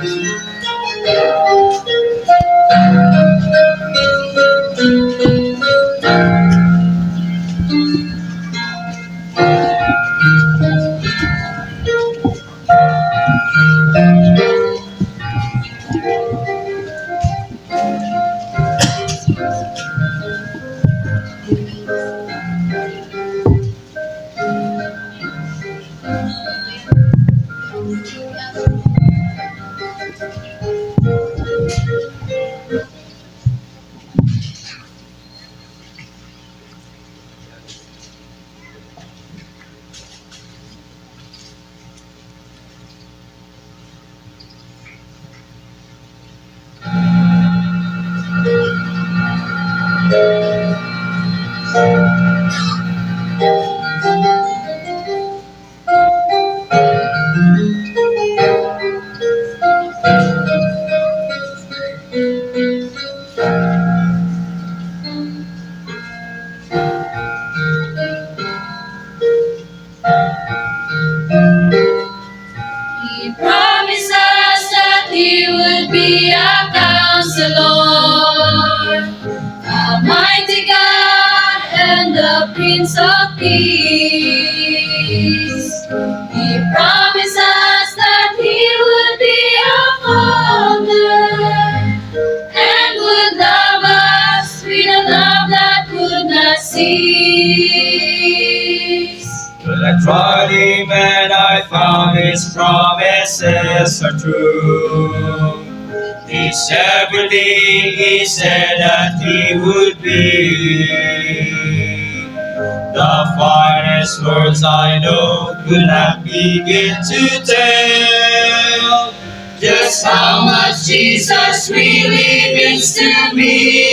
He promised us that He would be our counselor, a mighty God and the Prince of Peace. He promised us that He would be our Father and would love us with a love that could not cease. But I tried Him and I found His promises are true. He's everything He said that He would be. The finest words I know could not begin to tell just how much Jesus really means to me.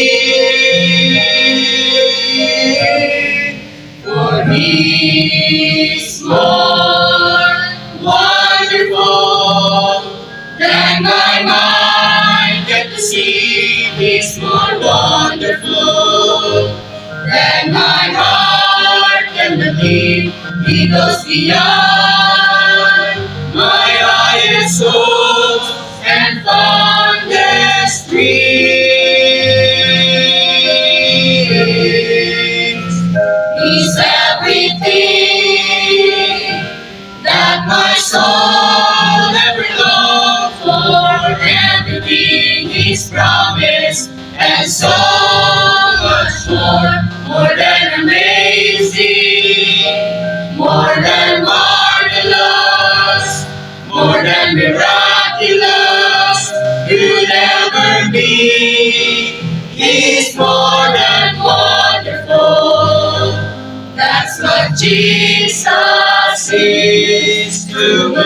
For He's more wonderful than my mind can perceive. He's more wonderful than my heart can believe. He goes beyond my highest hopes and fondest dreams. He's everything that my soul ever longed for, everything He's promised, and so much more than amazing, more than marvelous, more than miraculous, could ever be. He's more than wonderful. That's what Jesus is to me.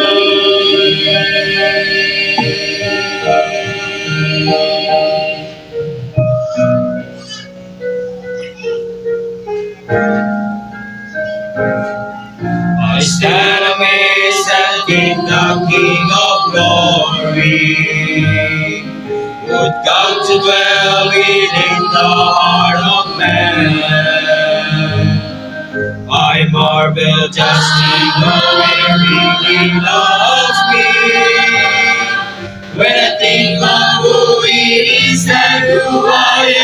I stand amazed at the King of Glory would come to dwell within the heart of man. I marvel just to know He really loves me. When I think of who He is and who I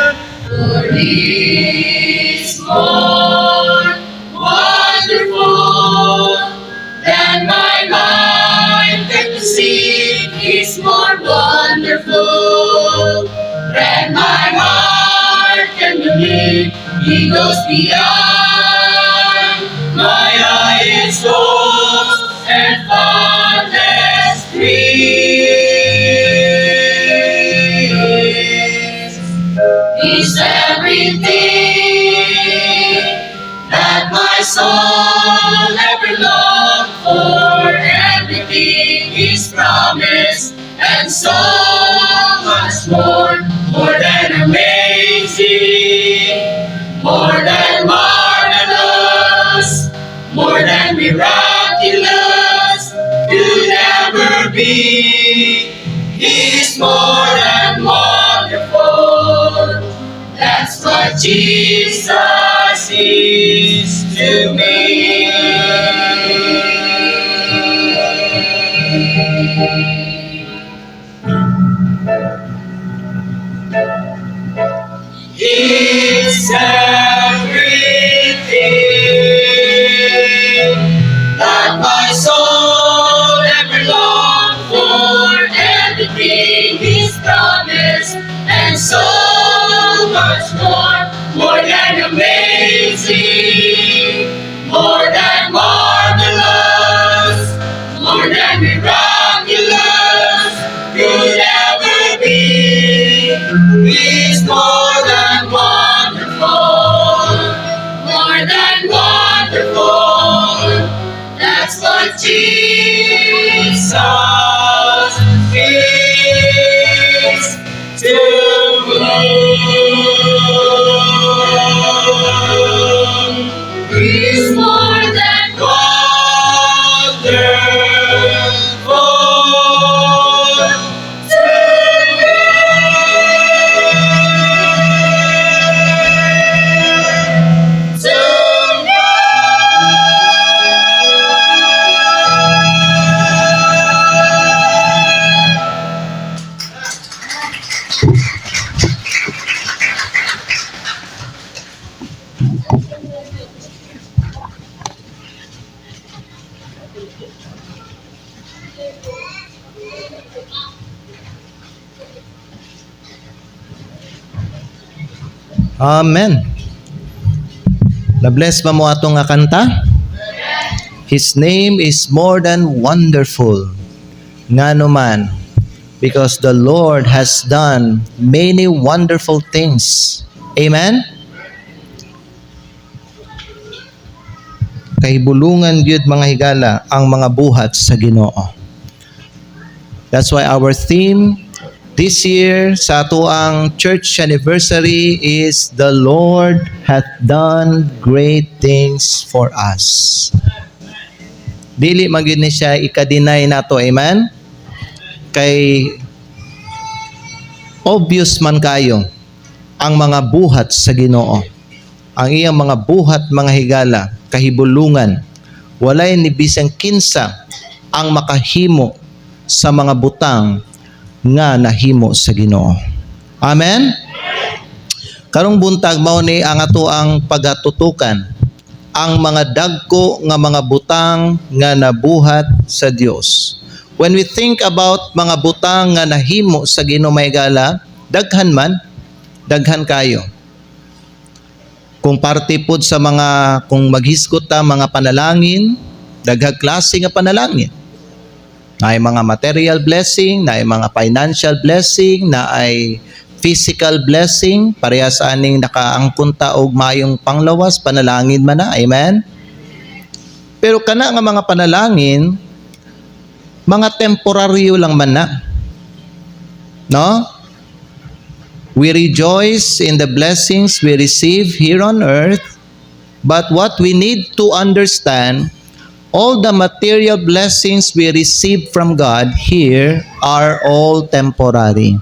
am. For He's more wonderful than my mind can conceive. He's more wonderful than my heart can believe. He goes beyond my highest hopes and fondest dreams. He's everything that my soul ever longed for, everything He's promised, and so much more than amazing, more than marvelous, more than miraculous, could ever be. He's more than wonderful. That's what Jesus is to me. more than amazing, more than marvelous, more than miraculous could ever be. He's more than wonderful, more than wonderful. That's what Jesus is to me. He's more than wonderful to me. To me. Amen. Na-bless ba mo atong nga kanta? His name is more than wonderful. Nga naman, because the Lord has done many wonderful things. Amen? Kahibulungan gyud mga higala ang mga buhat sa Ginoo. That's why our theme this year sa ato ang church anniversary is The Lord hath done great things for us. Dili man gyud ni siya ikadinay nato, amen? Kay obvious man kayo ang mga buhat sa Ginoo. Ang iyang mga buhat mga higala, kahibulungan, walay ni bisang kinsa ang makahimo sa mga butang nga nahimo sa Ginoo. Amen? Karong buntag mao ni ang ato ang pagatutukan ang mga dagko nga mga butang nga nabuhat sa Dios. When we think about mga butang nga nahimo sa Ginoo may gala, daghan man, daghan kayo. Kung parte pod sa mga, kung maghisgot ta mga panalangin, daghang klase nga panalangin. Na ay mga material blessing, na ay mga financial blessing, na ay physical blessing, parehas aning nakaangkon ta og mayong panglawas, panalangin man na, amen? Pero kana nga mga panalangin, mga temporaryo lang man na. No? We rejoice in the blessings we receive here on earth, but what we need to understand, all the material blessings we receive from God here are all temporary.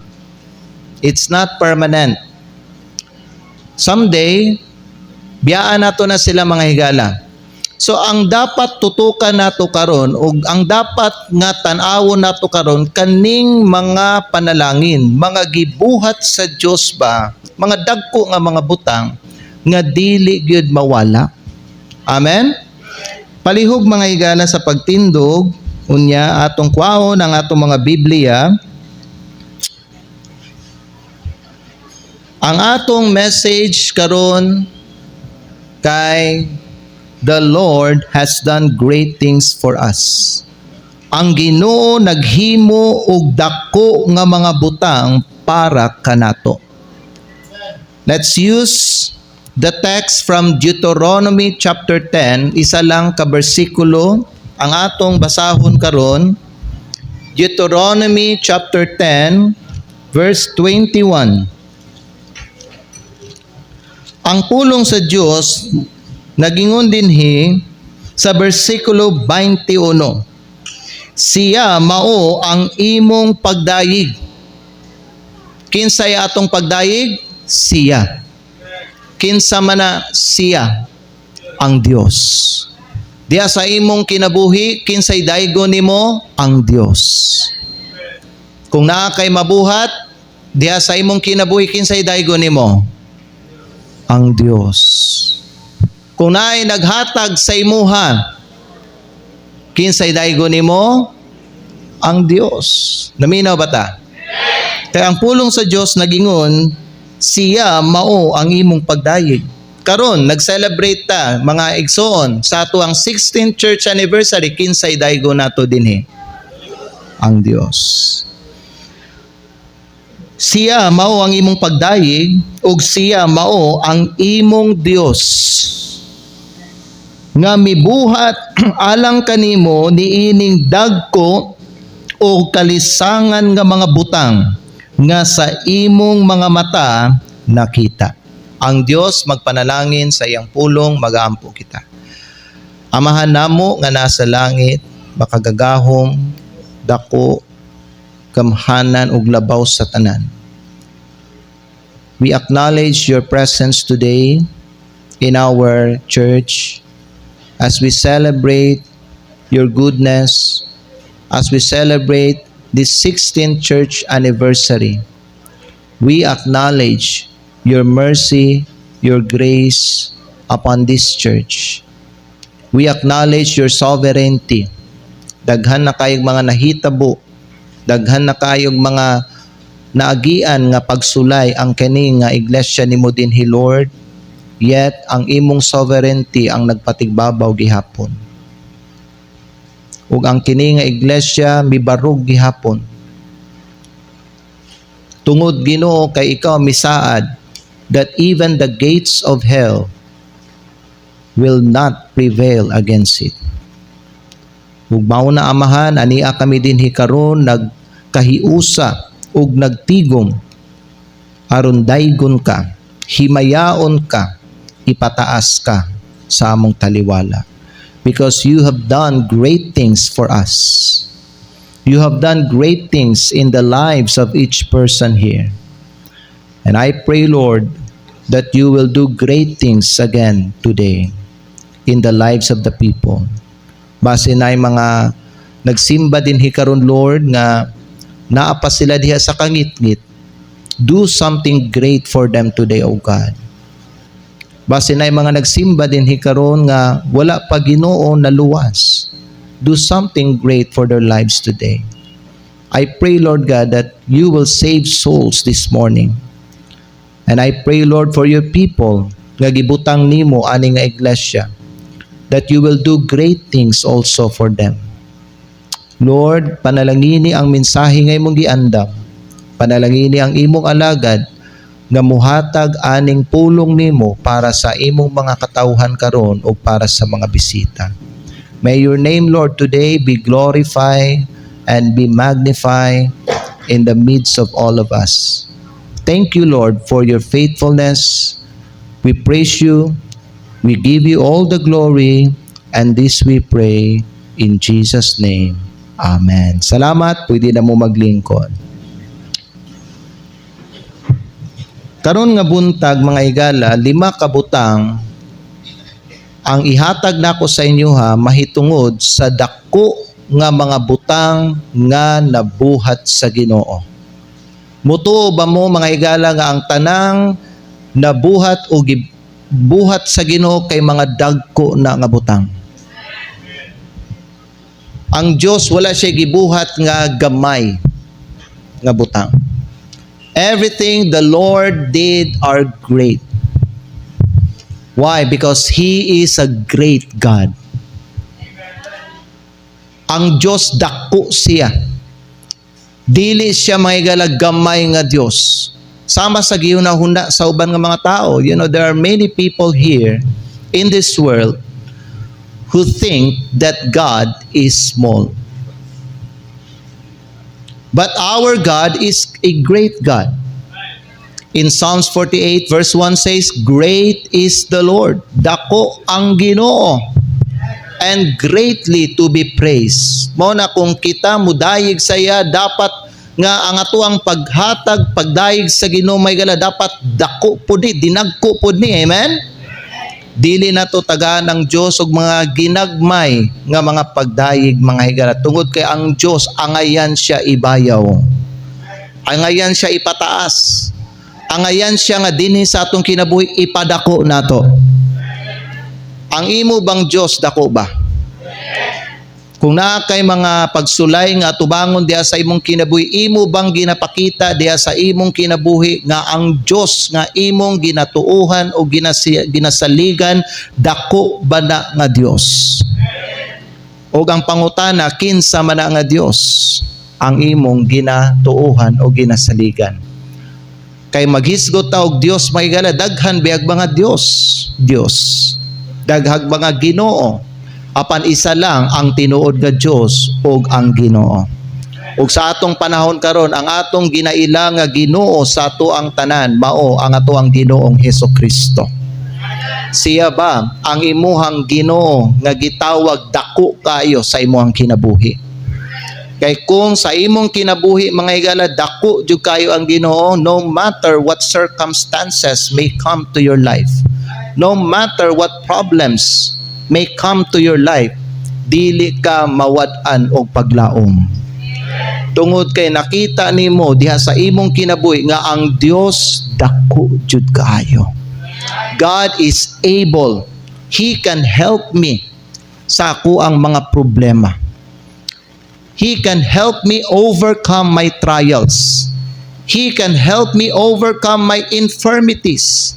It's not permanent. Someday, biyaan nato na sila mga higala. So ang dapat tutukan nato karon o ang dapat nga tan-awon nato karon kaning mga panalangin, mga gibuhat sa Dios ba, mga dagko nga mga butang nga dili gyud mawala. Amen. Palihog mga higala sa pagtindog unya atong kwaon ang atong mga Biblia. Ang atong message karon kay the Lord has done great things for us. Ang Ginoo naghimo og dako nga mga butang para kanato. Let's use the text from Deuteronomy chapter 10, isa lang ka bersikulo ang atong basahon karon. Deuteronomy chapter 10 verse 21. Ang pulong sa Dios nagingon dinhi sa bersikulo 21. Siya mao ang imong pagdayig. Kinsay atong pagdayig? Siya. Kinsa man na siya? Ang Dios. Diya sa imong kinabuhi, kinsay daygon nimo? Ang Dios. Kung naa kay mabuhat, diya sa imong kinabuhi, kinsay daygon nimo? Ang Dios. Kung naay naghatag sa imuha, kinsay daygon nimo? Ang Dios. Naminaw ba ta? Kaya ang pulong sa Dios nagingon, siya mao ang imong pagdayeg. Karon nag-celebrate ta mga igsoon sa ato ang 16th church anniversary, kinsay daygo nato dinhi? Ang Dios. Siya mao ang imong pagdayeg ug siya mao ang imong Dios nga mibuhat alang kanimo niining dagko o kalisangan nga mga butang nga sa imong mga mata nakita. Ang Dios magpanalangin sa iyang pulong, magaampo kita. Amahan namo nga nasa langit, makagagahom, dako, kamhanan ug labaw sa tanan. We acknowledge your presence today in our church as we celebrate your goodness, as we celebrate this 16th church anniversary. We acknowledge your mercy, your grace upon this church. We acknowledge your sovereignty. Daghan na kayong mga nahitabo, daghan na kayong mga naagian nga pagsulay ang kani nga iglesia nimo dinhi Lord, yet ang imong sovereignty ang nagpatigbabaw gihapon. Ug ang kini nga iglesia mibarog gihapon. Tungod Ginoo kay ikaw misaad that even the gates of hell will not prevail against it. Ug mao na Amahan, ania kami dinhi karon nagkahiusa ug nagtigom aron daygon ka, himayaon ka, ipataas ka sa among taliwala. Because you have done great things for us. You have done great things in the lives of each person here. And I pray, Lord, that you will do great things again today in the lives of the people. Base na mga nagsimba din hikaron, Lord, nga naapa sila diha sa kangit-ngit. Do something great for them today, O God. Base na mga nagsimba din hikaron nga wala pa Ginoo na luwas. Do something great for their lives today. I pray, Lord God, that you will save souls this morning. And I pray, Lord, for your people nga gibutang nimo ani nga iglesia, that you will do great things also for them. Lord, panalangini ang mensahe nga imong giandam. Panalangini ang imong alagad nga muhatag aning pulong nimo para sa imong mga katawhan karon o para sa mga bisita. May your name, Lord, today be glorified and be magnified in the midst of all of us. Thank you, Lord, for your faithfulness. We praise you. We give you all the glory. And this we pray in Jesus' name. Amen. Salamat. Pwede na mo maglingkod. Karon nga buntag, mga igala, 5 ka butang ang ihatag nako sa inyo mahitungod sa dako nga mga butang nga nabuhat sa Ginoo. Mutuo ba mo, mga igala, nga ang tanang nabuhat o buhat sa Ginoo kay mga dagko na nga butang? Ang Dios wala siya gibuhat nga gamay nga butang. Everything the Lord did are great. Why? Because He is a great God. Ang Diyos dako siya. Dili siya mga gamay nga Diyos. Sama sa gihuna-huna sa uban nga mga tao. You know, there are many people here in this world who think that God is small. But our God is a great God. In Psalms 48 verse 1 says, "Great is the Lord." Dako ang Ginoo. And greatly to be praised. Mao na kung kita mudayeg sa iya, dapat nga ang atuang paghatag, pagdayeg sa Ginoo may gala dapat dako pud ni, dinagko pud ni. Amen? Dili na to tagaan ng Dios og mga ginagmay nga mga pagdayeg, mga higala. Tungod kay ang Dios angayan siya ibayaw. Angayan siya ipataas. Angayan siya nga dinhi sa atong kinabuhi ipadako nato. Ang imo bang Diyos dako ba? Kung naa kay mga pagsulay nga tubangon diha sa imong kinabuhi, imo bang ginapakita diha sa imong kinabuhi nga ang Dios nga imong ginatuuhan o ginasaligan dako ba na nga Dios? O ang pangutana, kinsa man na nga Dios ang imong ginatuuhan o ginasaligan? Kay maghisgot ta og Dios mahigala, daghan biag mga Dios, daghag mga Ginoo, apan isa lang ang tinuod nga Dios ug ang Ginoo. Ug sa atong panahon karon, ang atong ginaila nga Ginoo sa ato ang tanan mao ang ato ang Ginoong Hesukristo. Siya ba ang imuhang Ginoo nga gitawag dako kayo sa imuhang kinabuhi? Kay kung sa imong kinabuhi mga higala dako jud kayo ang Ginoo, no matter what circumstances may come to your life, no matter what problems may come to your life, dili ka mawad-an og paglaom. Tungod kay nakita nimo diha sa imong kinabuhi nga ang Dios dako jud kaayo. God is able. He can help me sa ako ang mga problema. He can help me overcome my trials. He can help me overcome my infirmities.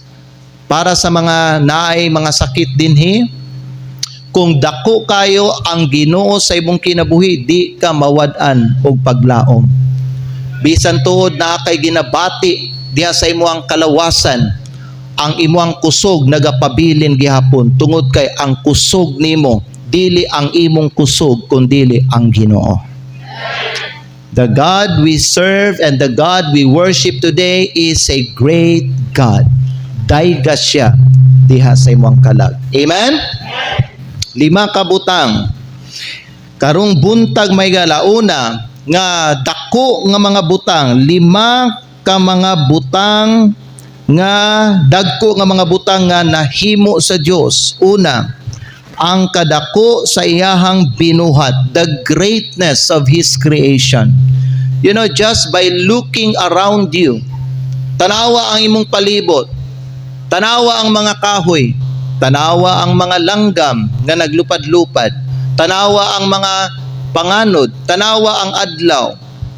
Para sa mga naay mga sakit dinhi, kung dako kayo ang Ginoo sa imong kinabuhi, di ka mawad-an og paglaom. Bisan tuod na kay ginabati diha sa imong kalawasan, ang imong kusog nagapabilin gihapon tungod kay ang kusog nimo dili ang imong kusog kundi ang Ginoo. The God we serve and the God we worship today is a great God. Dayga siya diha sa imong kalag. Amen? 5 ka butang. Karong buntag may galauna nga dako nga mga butang, 5 ka mga butang nga dagko nga mga butang nga nahimo sa Dios. Una, ang kadako sa iyahang binuhat, the greatness of His creation. You know, just by looking around you, tanawa ang imong palibot, tanawa ang mga kahoy, tanawa ang mga langgam nga naglupad-lupad, tanawa ang mga panganod, tanawa ang adlaw,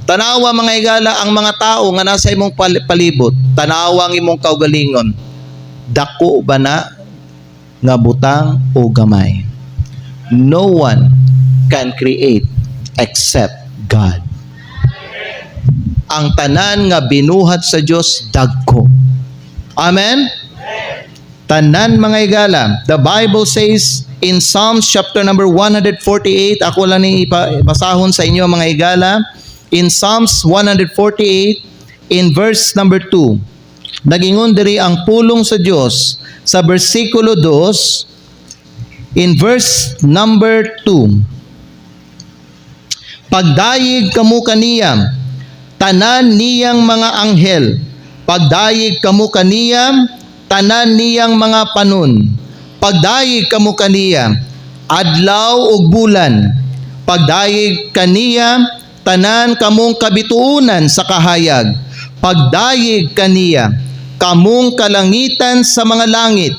tanawa mga higala ang mga tao nga nasa imong palibot, tanawa ang imong kaugalingon. Dako ba na nga butang o gamay? No one can create except God. Ang tanan nga binuhat sa Dios dagko. Amen? Tanan mga higala. The Bible says in Psalms chapter number 148, ako lang ni basahon sa inyo mga higala. In Psalms 148, in verse number 2, nagingon diri ang pulong sa Dios sa bersikulo 2, in verse number 2. Pagdayeg kamo kaniya, tanan niyang mga anghel. Pagdayeg kamo kaniya, tanan niyang mga panon. Pagdayeg kamo kaniya, adlaw ug bulan. Pagdayeg kaniya, tanan kamong kabituunan sa kahayag. Pagdayeg kaniya, kamong kalangitan sa mga langit,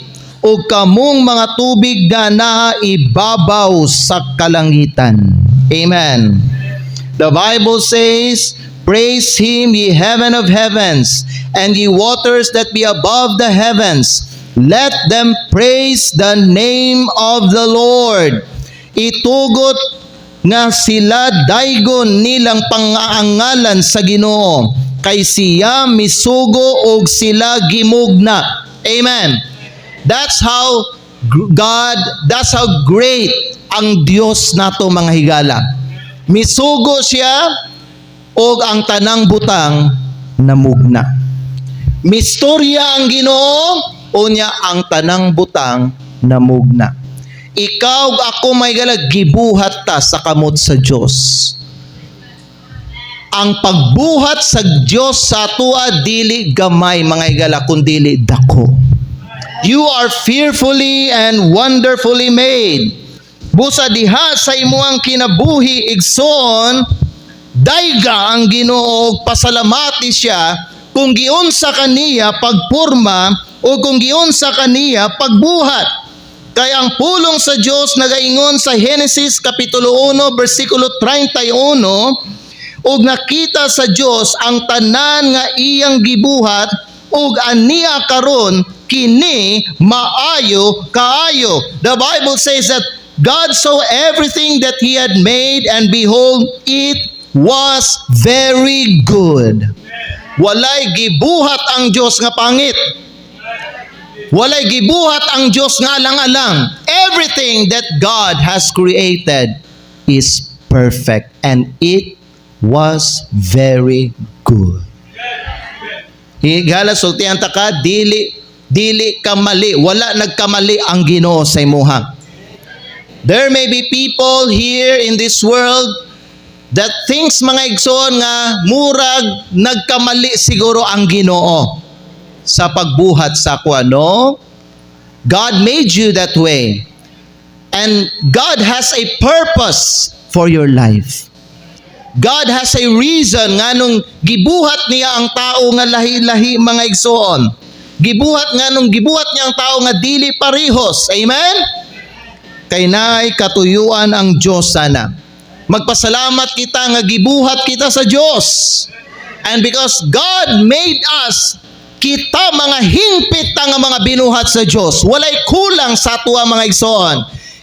o kamong mga tubig na naibabaw sa kalangitan. Amen. The Bible says, praise Him, ye heaven of heavens, and ye waters that be above the heavens. Let them praise the name of the Lord. Itugot nga sila daygon nilang pangaangalan sa Ginoo, kay siya misugo og sila gimugna. Amen. That's how great ang Dios nato mga higala. Misugo siya og ang tanang butang namugna. Mistorya ang Ginoo, unya ang tanang butang namugna. Ikaw ug ako may higala gibuhat ta sa kamot sa Dios. Ang pagbuhat sa Dios sa atoa dili gamay mga higala kundi dako. You are fearfully and wonderfully made. Busa diha sa imuang kinabuhi igsoon, dayga ang Ginoo, pasalamati siya kung giunsa kaniya pagpurma o kung giunsa kaniya pagbuhat. Kaya ang pulong sa Dios nagaingon sa Genesis kapitulo 1 bersikulo 31, ug nakita sa Dios ang tanan nga iyang gibuhat ug aniya karon kini maayo kaayo. The Bible says that God saw everything that he had made, and behold, it was very good. Walay gibuhat ang Dios nga pangit. Walay gibuhat ang Dios nga alang-alang. Everything that God has created is perfect, and it was very good. Higala sultihan ta ka, dili ka mali. Wala nagkamali ang Ginoo sa imuha. There may be people here in this world that thinks, mga igsoon, nga murag nagkamali siguro ang Ginoo sa pagbuhat sa kuano. God made you that way. And God has a purpose for your life. God has a reason nga nung gibuhat niya ang tao nga lahi-lahi, mga igsoon. Gibuhat niya ang tao nga dili parehos. Amen? Kay naay katuyuan ang Dios sana. Magpasalamat kita nga gibuhat kita sa Dios. And because God made us, kita mga hingpit nga mga binuhat sa Dios. Walay kulang sa tuwa, mga igsoon.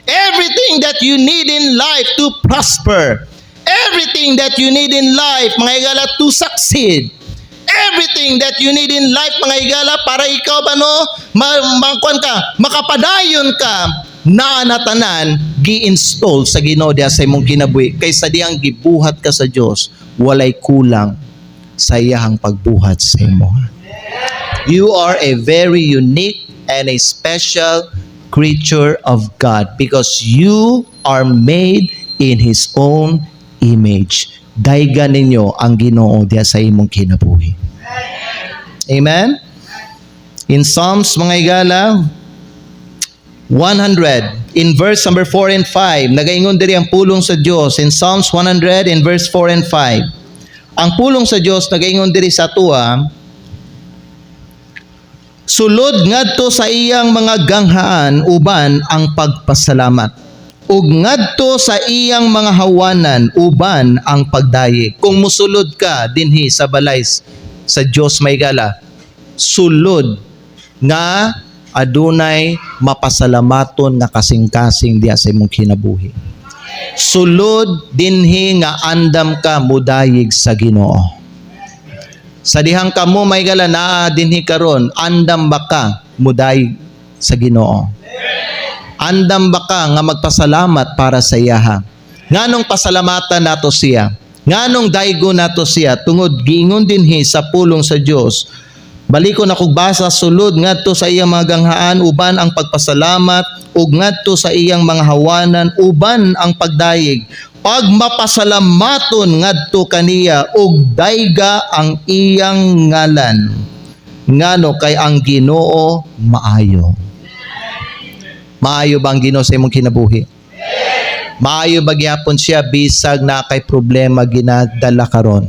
Everything that you need in life to prosper, everything that you need in life, mga higala, to succeed, everything that you need in life, mga higala, para ikaw makapadayon ka, naanatanan, gi-install sa Ginoo diha sa imong kinabuhi. Kaysa diyang gibuhat ka sa Dios, walay kulang sa iyahang pagbuhat sa imo. You are a very unique and a special creature of God because you are made in His own image. Daygan ninyo ang Ginoo diha sa imong kinabuhi. Amen? In Psalms, mga higala, 100, in verse number 4 and 5, nagaingon diri ang pulong sa Dios in Psalms 100 in verse 4 and 5. Ang pulong sa Dios nagaingon diri sa tuwa, sulod ngadto sa iyang mga ganghaan uban ang pagpasalamat, ug ngadto sa iyang mga hawanan uban ang pagdayi. Kung musulod ka dinhi sa balay sa Dios, may gala, sulod nga adunay mapasalamaton nga kasing-kasing diha sa imong kinabuhi. Sulod dinhi nga andam ka mudayig sa Ginoo. Sa dihang kamo, may gala, naa dinhi karon, andam ba ka mudayig sa Ginoo? Andam ba ka nga magpasalamat para sa iyaha? Nganong pasalamatan nato siya? Nganong daygo nato siya? Tungod giingon dinhi sa pulong sa Dios, baliko na kog basa, sulod ngadto sa iyang mga ganghaan uban ang pagpasalamat, ug ngadto sa iyang mga hawanan uban ang pagdayig. Pag mapasalamaton ngadto kaniya ug dayga ang iyang ngalan. Ngano kay ang Ginoo maayo. Maayo ba ang Ginoo sa imong kinabuhi? Maayo ba gyapon siya bisag na kay problema ginadala karon?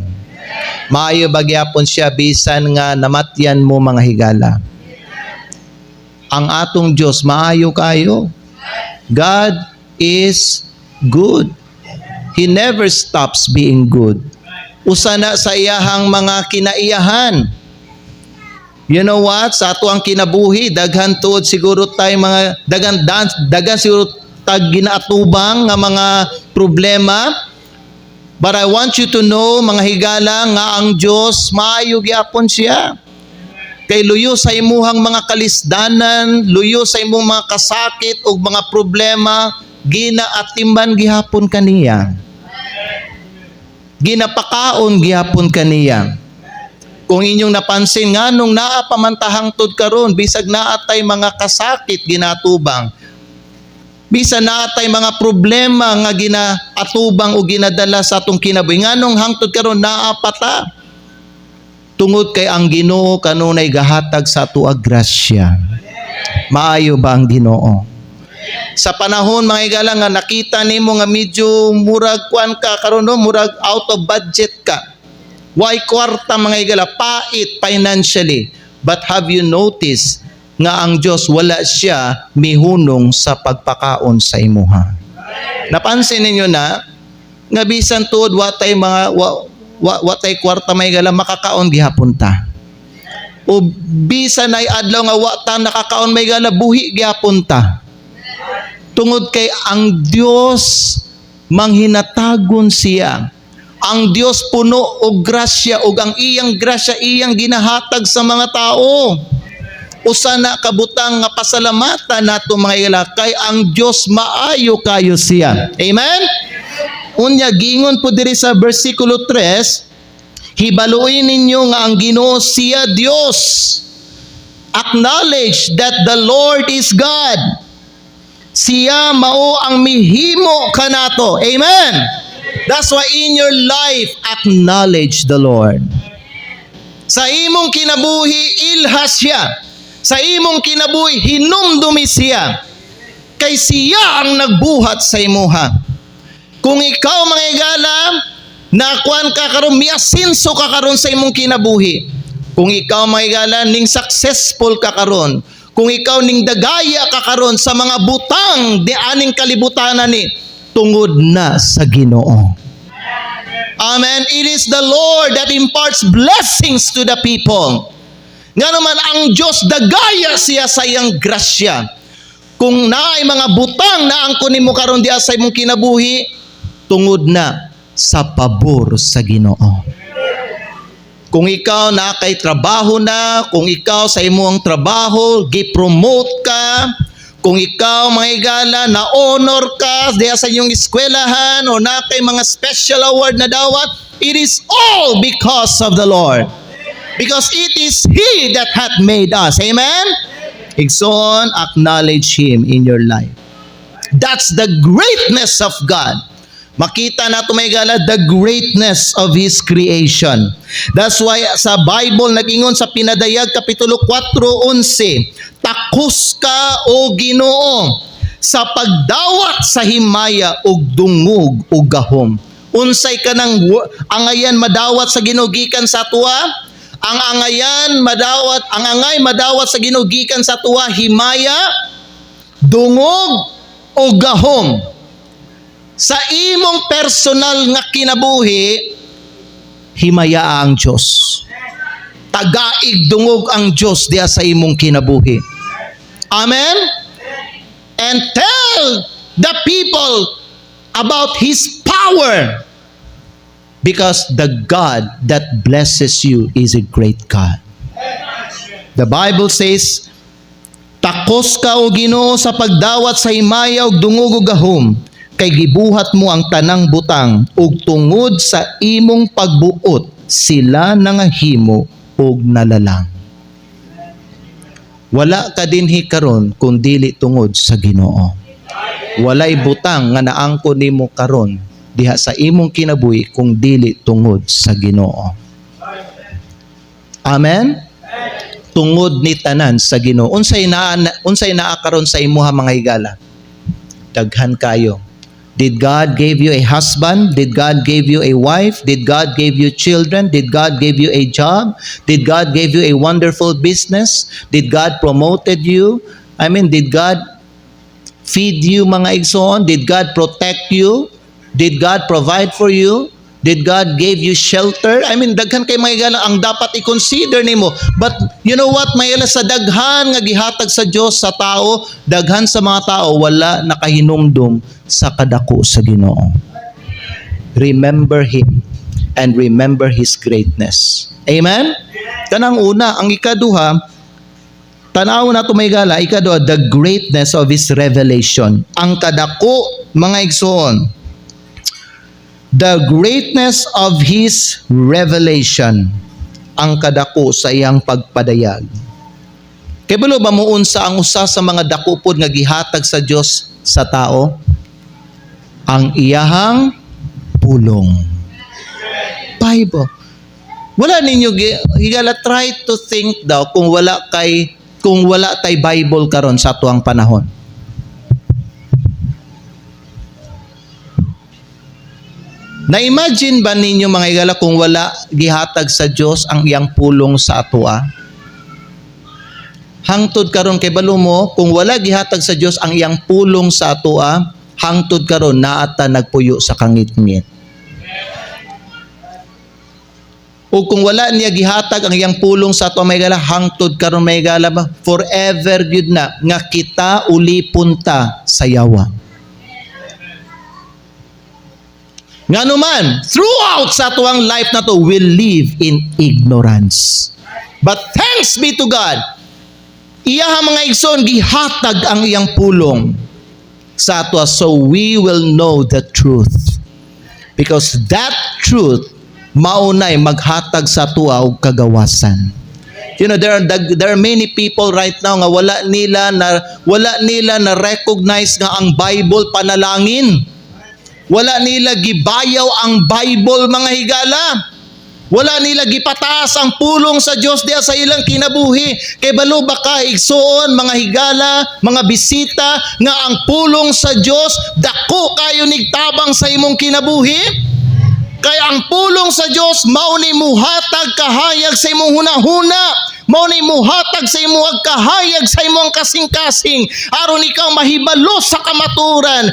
Maayo ba gyapon siya bisan nga namatyan mo, mga higala? Ang atong Dios maayo kayo. God is good. He never stops being good. Usa na sa iyahang mga kinaiyahan. You know what? Sa ato ang kinabuhi, daghan tuod siguro tay mga dagan siguro tag ginaatubang nga mga problema. But I want you to know, mga higala, nga ang Dios maayo gyapon siya. Kay luyo sa imuhang mga kalisdanan, luyo sa imong mga kasakit ug mga problema, ginaatimban gihapon kaniya. Ginapakaon gihapon kaniya. Kung inyong napansin, nganong naa pamantahang tud karon, bisag naatay mga kasakit ginatubang, bisan naatay mga problema nga ginaatubang o ginadala sa atong kinabuhi, nganong hangtod karon naapata? Tungod kay ang Ginoo kanunay gahatag sa ato og grasya. Maayo ba ang Ginoo? Sa panahon, mga higala, nga nakita nimo nga medyo murag kuan ka karon, no, murag out of budget ka. Why kwarta, mga higala, pait financially. But have you noticed nga ang Dios wala siya mihunong sa pagpakaon sa imuha. Napansin ninyo na nga bisan tuod watay mga watay kwarta may gala makakaon gihapon ta. O bisan ay adlaw nga wa ta nakakaon may gala buhi gihapon ta. Tungod kay ang Dios manghinatagon siya. Ang Dios puno og grasya ug ang iyang grasya iyang ginahatag sa mga tao. Usa na kabutang nga pasalamatan nato mga igala kay ang Dios maayo kayo siya. Amen? Unya gingon po diri sa bersikulo 3, hibaluin ninyo nga ang Ginoo siya Dios. Acknowledge that the Lord is God. Siya mao ang mihimo kanato. Amen. That's why in your life acknowledge the Lord. Sa imong kinabuhi ilhas siya. Sa imong kinabuhi hinumdumi siya. Kay siya ang nagbuhat sa imuha. Kung ikaw mga igala, nakuan ka karon, miasinso ka karon sa imong kinabuhi. Kung ikaw mga igala, ning successful ka karon. Kung ikaw ning dagaya ka karon sa mga butang di aning kalibutanan ni, tungod na sa Ginoo. Amen. It is the Lord that imparts blessings to the people. Nga naman ang Diyos dagaya siya sa iyang grasya. Kung naay mga butang na angkon nimo karon diha sa imong kinabuhi, tungod na sa pabor sa Ginoo. Kung ikaw na kay trabaho na, kung ikaw sa imong trabaho gi-promote ka, kung ikaw mga igala na honor ka diha sa inyong eskwelahan o na kay mga special award na dawat, it is all because of the Lord. Because it is He that hath made us. Amen? Igsoon, acknowledge Him in your life. That's the greatness of God. Makita nato may gala the greatness of His creation. That's why sa Bible nagingon sa Pinadayag Kapitulo 4:11, takos ka o Ginoo sa pagdawat sa himaya ug dungog ug gahom. Unsay kanang angayan madawat sa Ginoo gikan sa tuwa? Ang angay madawat sa Ginoo gikan sa tuwa himaya, dungog ug gahom. Sa imong personal nga kinabuhi, himaya ang Diyos. Tagaig dungog ang Diyos diya sa imong kinabuhi. Amen? And tell the people about His power. Because the God that blesses you is a great God. The Bible says, takos ka o Ginoo sa pagdawat sa himaya ug dungog ug gahom, kay gibuhat mo ang tanang butang ug tungod sa imong pagbuot sila nangahimo ug nalalang. Wala ka dinhi karon kung dili tungod sa Ginoo. Walay butang nga naangkon nimo karon diha sa imong kinabuhi kung dili tungod sa Ginoo. Amen. Tungod ni tanan sa Ginoo. Unsay naa karon sa imuha mga higala? Daghan kayo. Did God give you a husband? Did God give you a wife? Did God give you children? Did God give you a job? Did God give you a wonderful business? Did God promoted you? Did God feed you mga igsoon? Did God protect you? Did God provide for you? Did God give you shelter? Daghan kay mga igala ang dapat i-consider nimo. But you know what, may ila sa daghan nga gihatag sa Dios sa tao, daghan sa mga tao wala nakahinumdum sa kadako sa Ginoo. Remember Him and remember His greatness. Amen? Kanang una, ang ikaduha, tanaw na ito may gala, ikaduha, the greatness of His revelation. Ang kadako, mga igsoon, the greatness of His revelation, ang kadako sa iyang pagpadayag. Kay bulo ba mo unsa ang usa sa mga dakupod nga gihatag sa Dios sa tao? Ang iyahang pulong. Bible. Wala ninyo higala try to think daw kung wala tay Bible karon sa tuang panahon. Na-imagine ba ninyo mga igala kung wala gihatag sa Dios ang iyang pulong sa atoa? hangtod karon kay balo mo kung wala gihatag sa Dios ang iyang pulong sa atoa, hangtod karon naata nagpuyo sa kangitngit. O kung wala niya gihatag ang iyang pulong sa ato may gala, hangtod karon may gala ba? Forever gyud na nga kita uli punta sa yawa. Nga naman, throughout sa atuang life na to, we'll live in ignorance. But thanks be to God, iyaha mga igsoon, gihatag ang iyang pulong sa ato so we will know the truth. Because that truth maunay maghatag sa tuwa og kagawasan. You know, there are many people right now nga wala nila na recognize nga ang Bible panalangin. Wala nila gibayaw ang Bible mga higala. Wala nila gipataas ang pulong sa Dios diya sa ilang kinabuhi. Kay balo baka igsuon mga higala, mga bisita nga ang pulong sa Dios dako kayo nigtabang sa imong kinabuhi. Kaya ang pulong sa Dios mao ni muhatag kahayag sa imong hunahuna, mao ni muhatag sa imong kahayag sa imong kasing-kasing aron ikaw mahibalo sa kamaturan.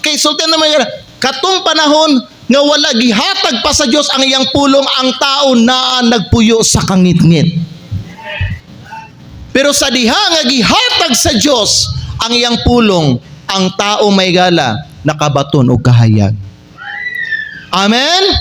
Kay sultan naman katong panahon nga wala gihatag pa sa Dios ang iyang pulong, ang tao naa nagpuyo sa kangitngit. Pero sa diha nga gihatag sa Dios ang iyang pulong, ang tao may gala nakabaton og kahayag. Amen?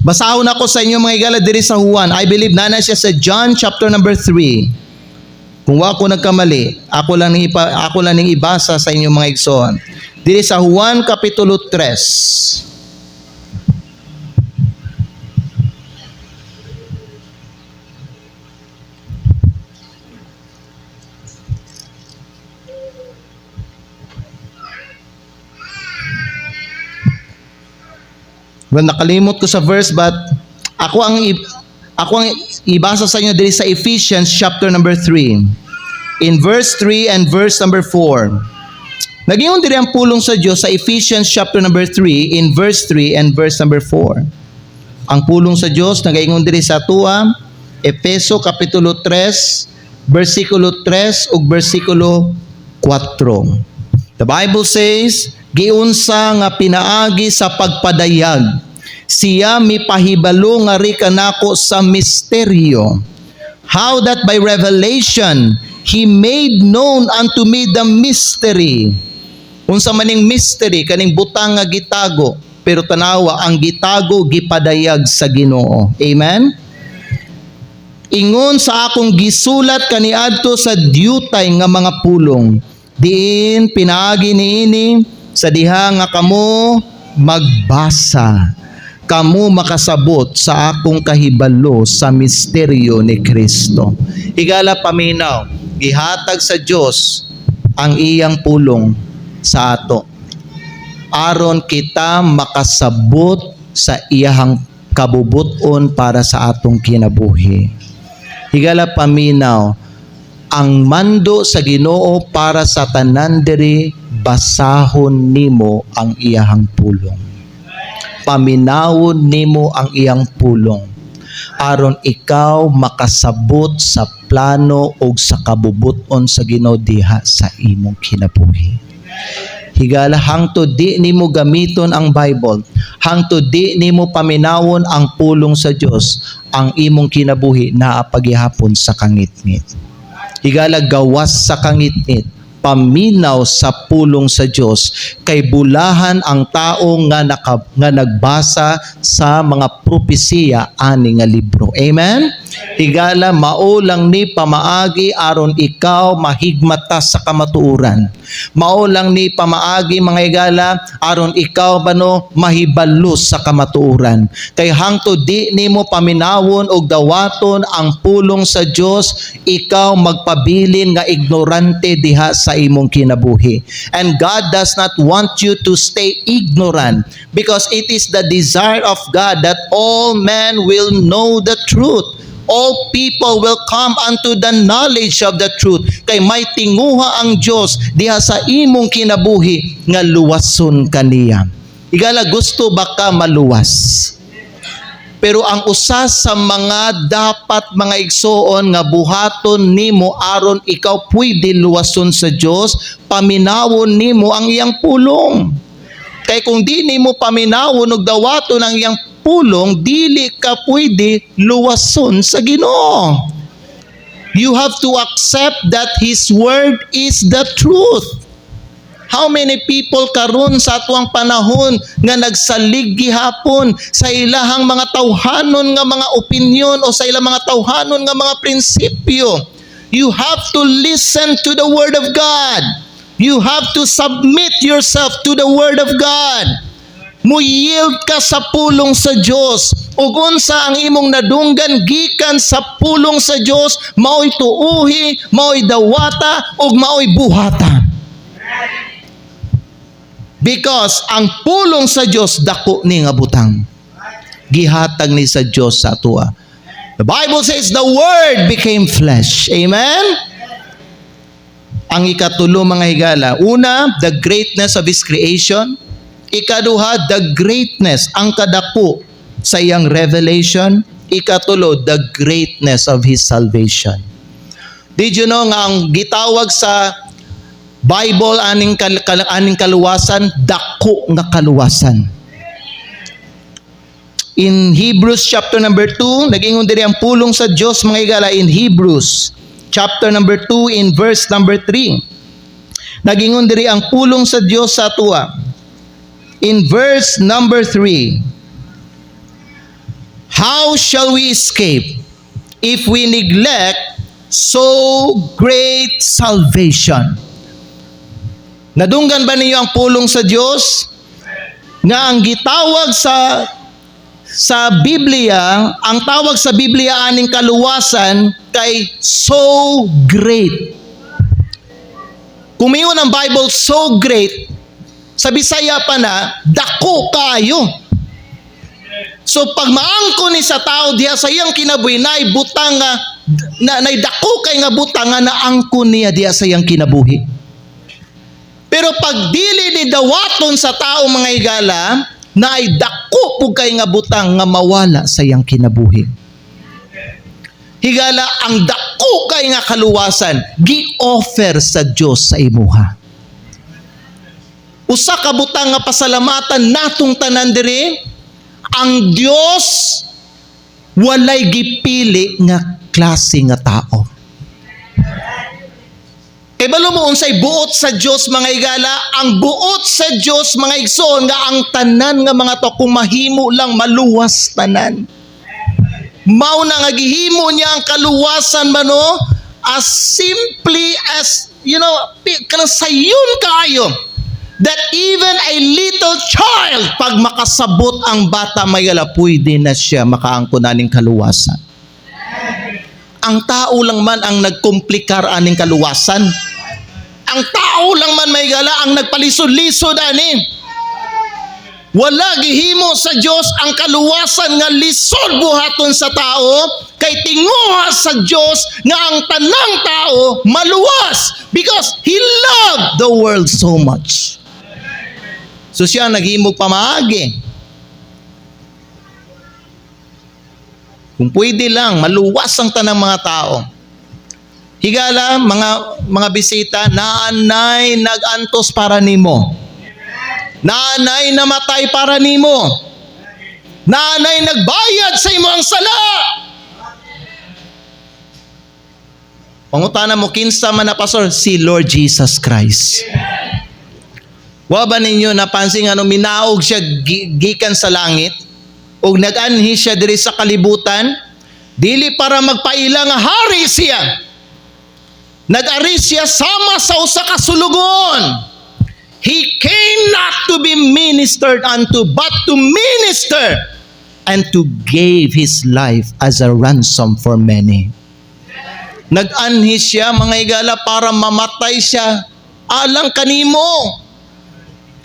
Basahon ako sa inyo mga higala diri sa Juan. I believe nana siya sa John chapter number 3. Kung wa ko nagkamali, ako lang ning ibasa sa inyo mga igsoon. Diri sa Juan kapitulo 3. Well, nakalimot ko sa verse but ako ang ibasa sa inyo diri sa Ephesians chapter number 3. In verse 3 and verse number 4. Nagingon diri ang pulong sa Dios sa Ephesians chapter number 3 in verse 3 and verse number 4. Ang pulong sa Dios nagaingon diri sa atua Efeso kapitulo 3 bersikulo 3 ug bersikulo 4. The Bible says, giunsa nga pinaagi sa pagpadayag, siya mipahibalo nga ri kanako sa misteryo, how that by revelation he made known unto me the mystery. Unsa maning mystery, kaning butang nga gitago, pero tanawa ang gitago gipadayag sa Ginoo. Amen. Ingon sa akong gisulat kaniadto sa diyutay nga mga pulong, diin pinaagi niini sa diha nga kamo magbasa, kamo makasabot sa akong kahibalo sa misteryo ni Kristo. Higala paminaw, gihatag sa Dios ang iyang pulong sa ato aron kita makasabot sa iyang kabubuton para sa atong kinabuhi. Higala paminaw, ang mando sa Ginoo para sa tanan diri, basahon nimo ang iyang pulong. Paminawon nimo ang iyang pulong aron ikaw makasabot sa plano o sa kabubuton sa Ginoo diha sa imong kinabuhi. Higala hangtod di nimo gamiton ang Bible, hangtod di nimo paminawon ang pulong sa Dios, ang imong kinabuhi naa paghihapon sa kangitngit. Higala gawas sa kangitngit, paminaw sa pulong sa Dios, kay bulahan ang tao nga nagbasa sa mga propesiya ani nga libro. Amen. Higala mao lang ni pamaagi aron ikaw mahigmata sa kamatuoran. Mao lang ni pamaagi mga higala aron ikaw bano mahibalo sa kamatuoran. Kay hangtod di nimo paminawon og dawaton ang pulong sa Dios, ikaw magpabilin nga ignorante diha sa imong kinabuhi. And God does not want you to stay ignorant, because it is the desire of God that all men will know the truth. All people will come unto the knowledge of the truth. Kay may tinguha ang Dios diha sa imong kinabuhi nga luwason kaniya. Igala gusto baka maluwas? Pero ang usa sa mga dapat mga igsoon nga buhaton nimo aron ikaw pwede luwason sa Dios, paminawon nimo ang iyang pulong. Kay kung di nimo paminawon ug dawaton ang iyang pulong, dili ka pwede luwason sa Ginoo. You have to accept that His Word is the truth. How many people karon sa atuang panahon nga nagsalig gihapon sa ilahang mga tawhanon nga mga opinyon o sa ilang mga tawhanon nga mga prinsipyo? You have to listen to the Word of God. You have to submit yourself to the Word of God. Mu-yield ka sa pulong sa Dios. Ug unsa ang imong nadunggan gikan sa pulong sa Dios, mao'y tuuhi, mao'y dawata ug mao'y buhatan. Because ang pulong sa Dios dako ni nga butang. Gihatag ni sa Dios sa atua. The Bible says the Word became flesh. Amen? Ang ikatulo mga higala, una, the greatness of His creation. Ikaduha, the greatness, ang kadako sa iyang revelation. Ikatulo, the greatness of His salvation. Did you know nga ang gitawag sa Bible aning kaluwasan, dako nga kaluwasan. In Hebrews chapter number 2, nag-ingon diri ang pulong sa Dios mga higala in Hebrews chapter number 2 in verse number 3. Nag-ingon diri ang pulong sa Dios sa atua. In verse number 3. How shall we escape if we neglect so great salvation? Nadunggan ba ninyo ang pulong sa Dios? Nga ang gitawag sa Biblia, ang tawag sa Biblia aning kaluwasan kay so great. Kung mayon ang Bible so great, sa Bisaya pa na, dako kayo. So pag maangko ni sa tao diha sa iyang kinabuhi nay butang nga nay dako kay nga butang nga naangko niya diha sa iyang kinabuhi. Pero pag dili ni dawaton sa tao mga higala, na ay dako po kay nga butang nga mawala sa iyang kinabuhi. Higala, ang dako kay nga kaluwasan, gi-offer sa Dios sa imuha. Usa ka butang nga pasalamatan natong tanan diri, ang Dios walay gipili nga klase nga tao. Kay balo mo unsay buot sa Dios mga higala, ang buot sa Dios mga igsoon nga ang tanan nga mga to kung mahimo lang maluwas tanan. Mao na nga gihimo niya ang kaluwasan mano as simply as kanang sayon kayo that even a little child pag makasabot ang bata may higala pwede na siya makaangkon aning kaluwasan. Ang tao lang man ang nagkomplikar aning kaluwasan. Ang tao lang man may gala ang nagpalisod-lisod ani. Wala gihimo sa Dios ang kaluwasan nga lisod buhaton sa tao kay tinguha sa Dios nga ang tanang tao maluwas because He loved the world so much. So siya naghimog pamaagi. Kung pwede lang, maluwas ang tanang mga tao. Higala, mga bisita, naanay nagantos para nimo. Naanay namatay para nimo. Naanay nagbayad sa imo ang sala. Pangutana mo, kinsa man na pastor? Si Lord Jesus Christ. Wa ba ninyo napansin nga minaog siya gikan sa langit? O nag-anhi siya diri sa kalibutan, dili para magpaila nga hari siya. Nag-ari siya sama sa usa ka sulugon. He came not to be ministered unto, but to minister and to give His life as a ransom for many. Nag-anhi siya mga higala para mamatay siya alang kanimo.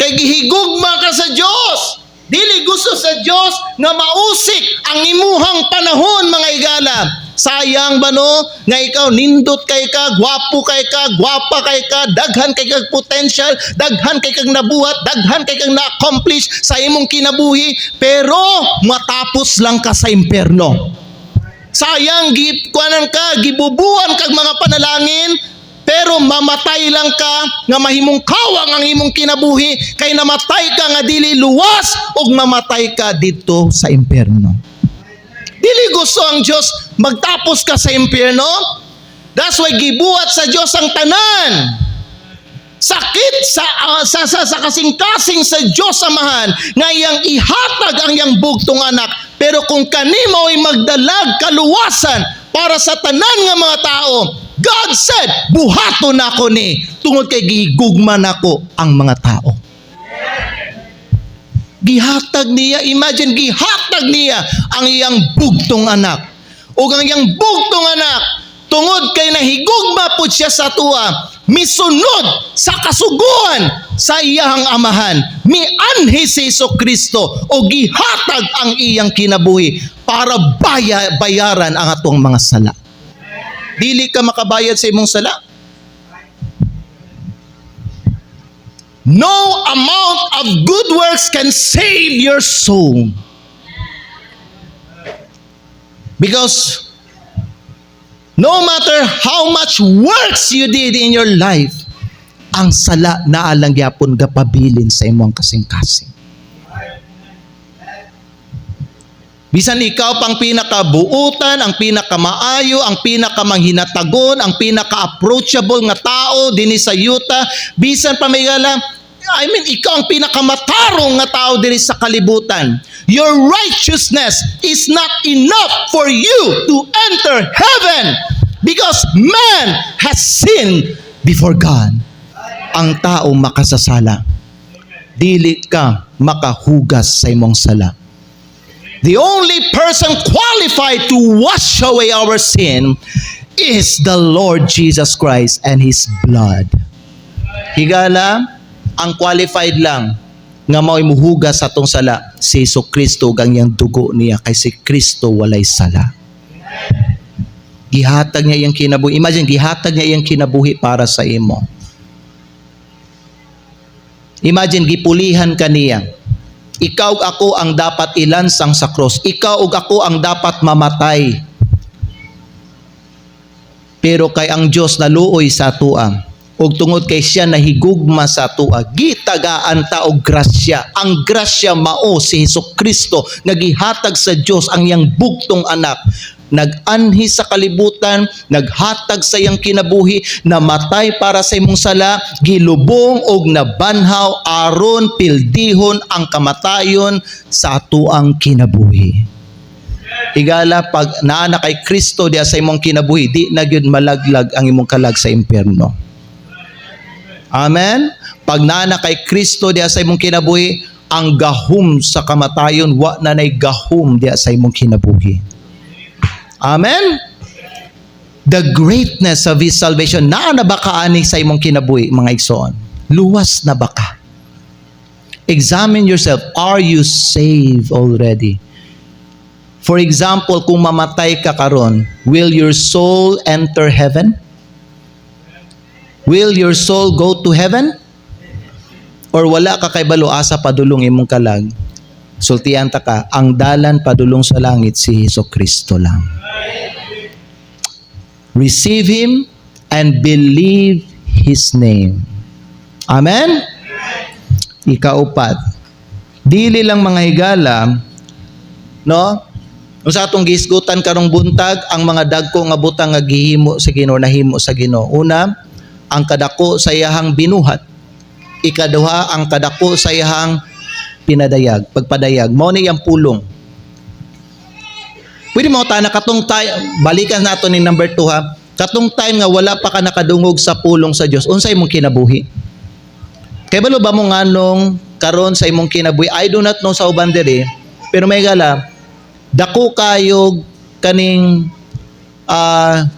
Kay gihigugma ka sa Dios. Dili gusto sa Dios nga mausik ang imuhang panahon mga higala. Sayang ba no? Nga ikaw nindot kay ka, gwapo kay ka, gwapa kay ka, daghan kay kag potential, daghan kay kag nabuhat, daghan kay kag na-accomplish sa imong kinabuhi, pero matapos lang ka sa impyerno. Sayang, kuanan ka, gibubuan kag mga panalangin, pero mamatay lang ka nga mahimong kawang ang imong kinabuhi, kay namatay ka nga dili luwas ug mamatay ka dito sa impyerno. Dili gusto ang Dios magtapos ka sa impyerno. That's why gibuhat sa Dios ang tanan. Sakit sa kasing-kasing sa Dios Amahan nga iyang ihatag ang iyang bugtong anak. Pero kung kanimo ay magdalag kaluwasan para sa tanan nga mga tao, God said, buhaton ako ni tungod kay gigugma nako ang mga tao. Gihatag niya, imagine, gihatag niya ang iyang bugtong anak. O ang iyang bugtong anak, tungod kay nahigugma po siya sa tuwa, misunod sa kasuguan sa iyang amahan, mianhi si Jesucristo o gihatag ang iyang kinabuhi para bayaran ang atong mga sala. Dili ka makabayad sa imong sala. No amount of good works can save your soul. Because no matter how much works you did in your life, ang sala na alang yapon gapabilin sa imong kasing-kasing. Bisan ikaw pang pinakabuutan, ang pinakamaayo, ang pinakamanghinatagon, ang pinaka-approachable nga tao dinhi sa yuta, bisan pa may ikaw ang pinakamatarong nga tao dinhi sa kalibutan. Your righteousness is not enough for you to enter heaven because man has sinned before God. Ang tao makasasala. Dili ka makahugas sa imong sala. The only person qualified to wash away our sin is the Lord Jesus Christ and His blood. Higala, ang qualified lang nga mao'y muhugas sa atong sala, si Jesucristo ug ang iyang dugo niya, kay si Kristo walay sala. Gihatag niya iyang kinabuhi. Imagine, gihatag niya iyang kinabuhi para sa imo. Imagine, gipulihan ka niya. Ikaw ug ako ang dapat ilansang sa cross. Ikaw ug ako ang dapat mamatay. Pero kay ang Dios naluoy sa atuang, ug tungod kay siya nahigugma sa atuang, gitagaan ta og grasya. Ang grasya mao si Jesucristo nga gihatag sa Dios ang iyang bugtong anak. Nag-anhi sa kalibutan, naghatag sa iyang kinabuhi, namatay para sa imong sala, gilubong og nabanhaw aron pildihon ang kamatayon sa atuang kinabuhi. Higala, pag naana kay Kristo diya sa imong kinabuhi, di na gyud malaglag ang imong kalag sa impyerno. Amen? Pag naana kay Kristo diya sa imong kinabuhi, ang gahom sa kamatayon wa na nay gahom diya sa imong kinabuhi. Amen? The greatness of His salvation, naa na ba kaani sa imong kinabuhi, mga igsoon? Luwas na ba ka? Examine yourself. Are you saved already? For example, kung mamatay ka karon, will your soul enter heaven? Will your soul go to heaven? Or wala ka kay balo asa padulong imong kalag? Sultian ta ka, ang dalan padulong sa langit si Jesucristo lang. Receive Him and believe His name. Amen? Ikaupat, dili lang mga higala, no? Kung sa atong gisgutan karong buntag, ang mga dagko nga butang nga gihimo sa Ginoo, nahimo sa Ginoo. Una, ang kadako sa iyahang binuhat. Ikaduha, ang kadako sa iyahang pinadayag, pagpadayag. Mao ni yang pulong. Pwede mo ta na katong time, balikan nato ni number 2 ha. Katong time nga wala pa ka nakadungog sa pulong sa Dios, unsay imong kinabuhi? Kay balo ba mo nganong karon sa imong kinabuhi? I do not know sa uban diri, pero may gala dako kayo kaning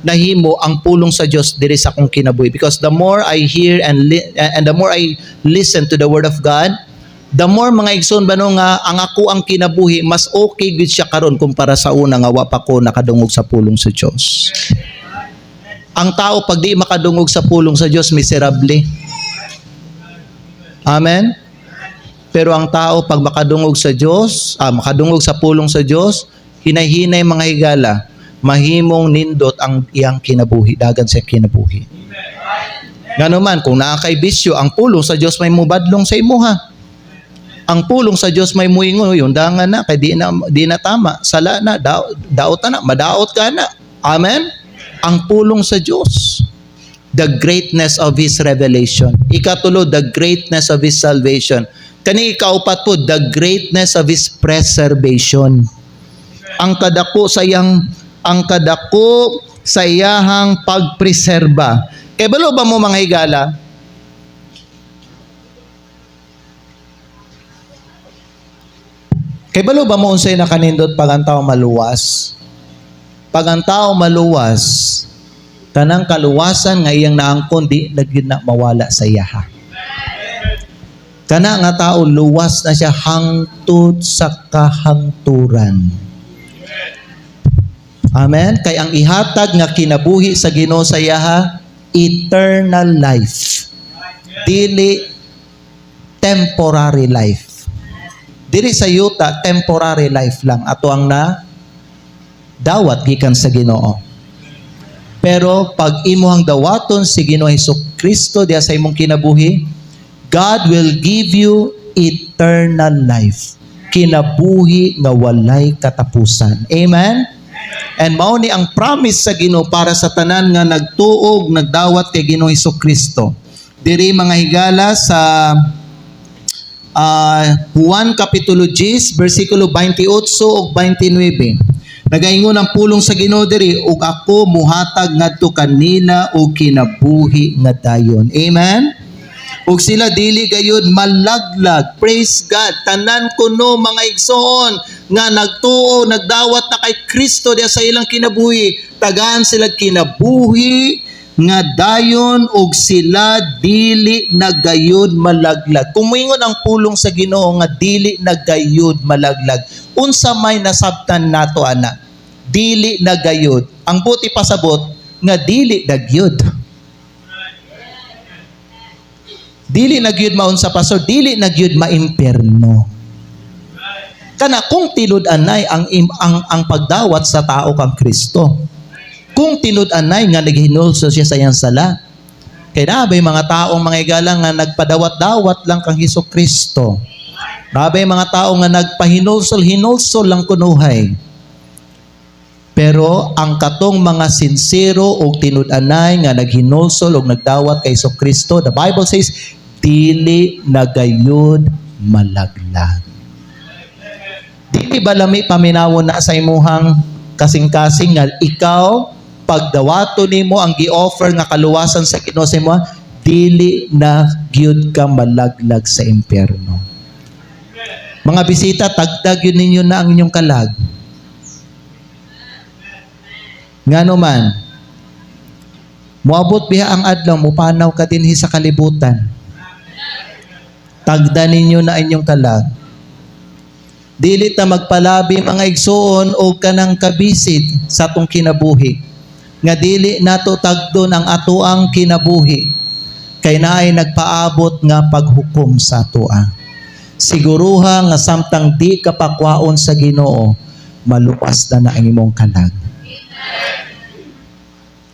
nahimo ang pulong sa Dios diri sa akong kinabuhi, because the more I hear and the more I listen to the word of God, The more mga igsoon ba no nga ang ako ang kinabuhi, mas okay gud siya karon kumpara sa una nga wa pa ko nakadungog sa pulong sa Dios. Ang tao pag di makadungog sa pulong sa Dios, miserable. Amen. Pero ang tao pag makadungog sa Dios, makadungog sa pulong sa Dios, hinay-hinay mga higala, mahimong nindot ang iyang kinabuhi, dagan sa kinabuhi. Ngano man kung naa kay bisyo, ang pulong sa Dios may mubadlong sa imuha. Ang pulong sa Dios may muingon, yung dangan na kay di na tama, sala na, daot na, madaot ka na. Amen. Ang pulong sa Dios, the greatness of His revelation. Ikatulo, the greatness of His salvation. Kani ikaupat po, the greatness of His preservation. Ang kadako sa iyahang pagpreserba. Kaya balo ba mo mga higala? Kaya balo ba mo unsay nakanindot pag ang tao maluwas? Pag ang tao maluwas, kanang kaluwasan nga iyang naangkon di nagid na mawala sa iyaha. Kana nga tao luwas na siya hangtod sa kahangturan. Amen. Kay ang ihatag nga kinabuhi sa Ginoo sa iyaha, eternal life. Dili temporary life. Dili sa yuta temporary life lang ato ang na dawat gikan sa Ginoo. Pero pag imuhang dawaton si Ginoo Hesukristo diha sa imong kinabuhi, God will give you eternal life. Kinabuhi nga walay katapusan. Amen? And mao ni ang promise sa Ginoo para sa tanan nga nagtuog, nagdawat kay Ginoo Hesukristo. Diri mga higala sa Juan Kapitulo 10, versikulo 28 ug 29. Nagaingon ang pulong sa Ginoo diri, ug ako muhatag ngadto kanila og kinabuhi nga dayon. Amen? Ug sila dili gayud malaglag. Praise God. Tanan kuno mga igsoon nga nagtuo, nagdawat na kay Kristo diha sa ilang kinabuhi. Tagaan sila kinabuhi nga dayon ug sila dili nagayud malaglag. Kung moingon ang pulong sa Ginoo nga dili nagayud malaglag, unsa may nasabtan nato ana? Dili nagayud. Ang buti pasabot nga dili nagyud. Dili nagyud maunsa pastor, dili nagyud maimpierno. Kana kung tinud-anay ang pagdawat sa tao kang Kristo. Kung tinud-anay nga naghinulso siya sa iyang sala. Kay nabay mga taong mga higala nga nagpadawat-dawat lang kang Hesukristo. Nabay mga tao nga nagpahinulsol lang kunuhay. Pero ang katong mga sincero o tinud-anay nga naghinulsol o nagdawat kay Hesukristo, the Bible says, dili nagayud malaglag. Dili ba lami paminawon na sa imuhang kasing-kasing nga ikaw pagdawato nimo ang gi-offer nga kaluwasan sa Ginoo sa imo, dili na gyud ka malaglag sa impyerno. Mga bisita, tagdag yun ninyo na ang inyong kalag. Ngano man, moabot biha ang adlaw, mupanaw ka dinhi sa kalibutan. Tagda ninyo na inyong kalag. Dili ta magpalabi mga igsoon o kanang kabisid sa atong kinabuhi. Nga dili nato tagdon ang atoang kinabuhi. Kay naay nagpaabot nga paghukom sa atoa. Siguruha nga samtang di ka pakwaon sa Ginoo, maluwas na ang imong kalag.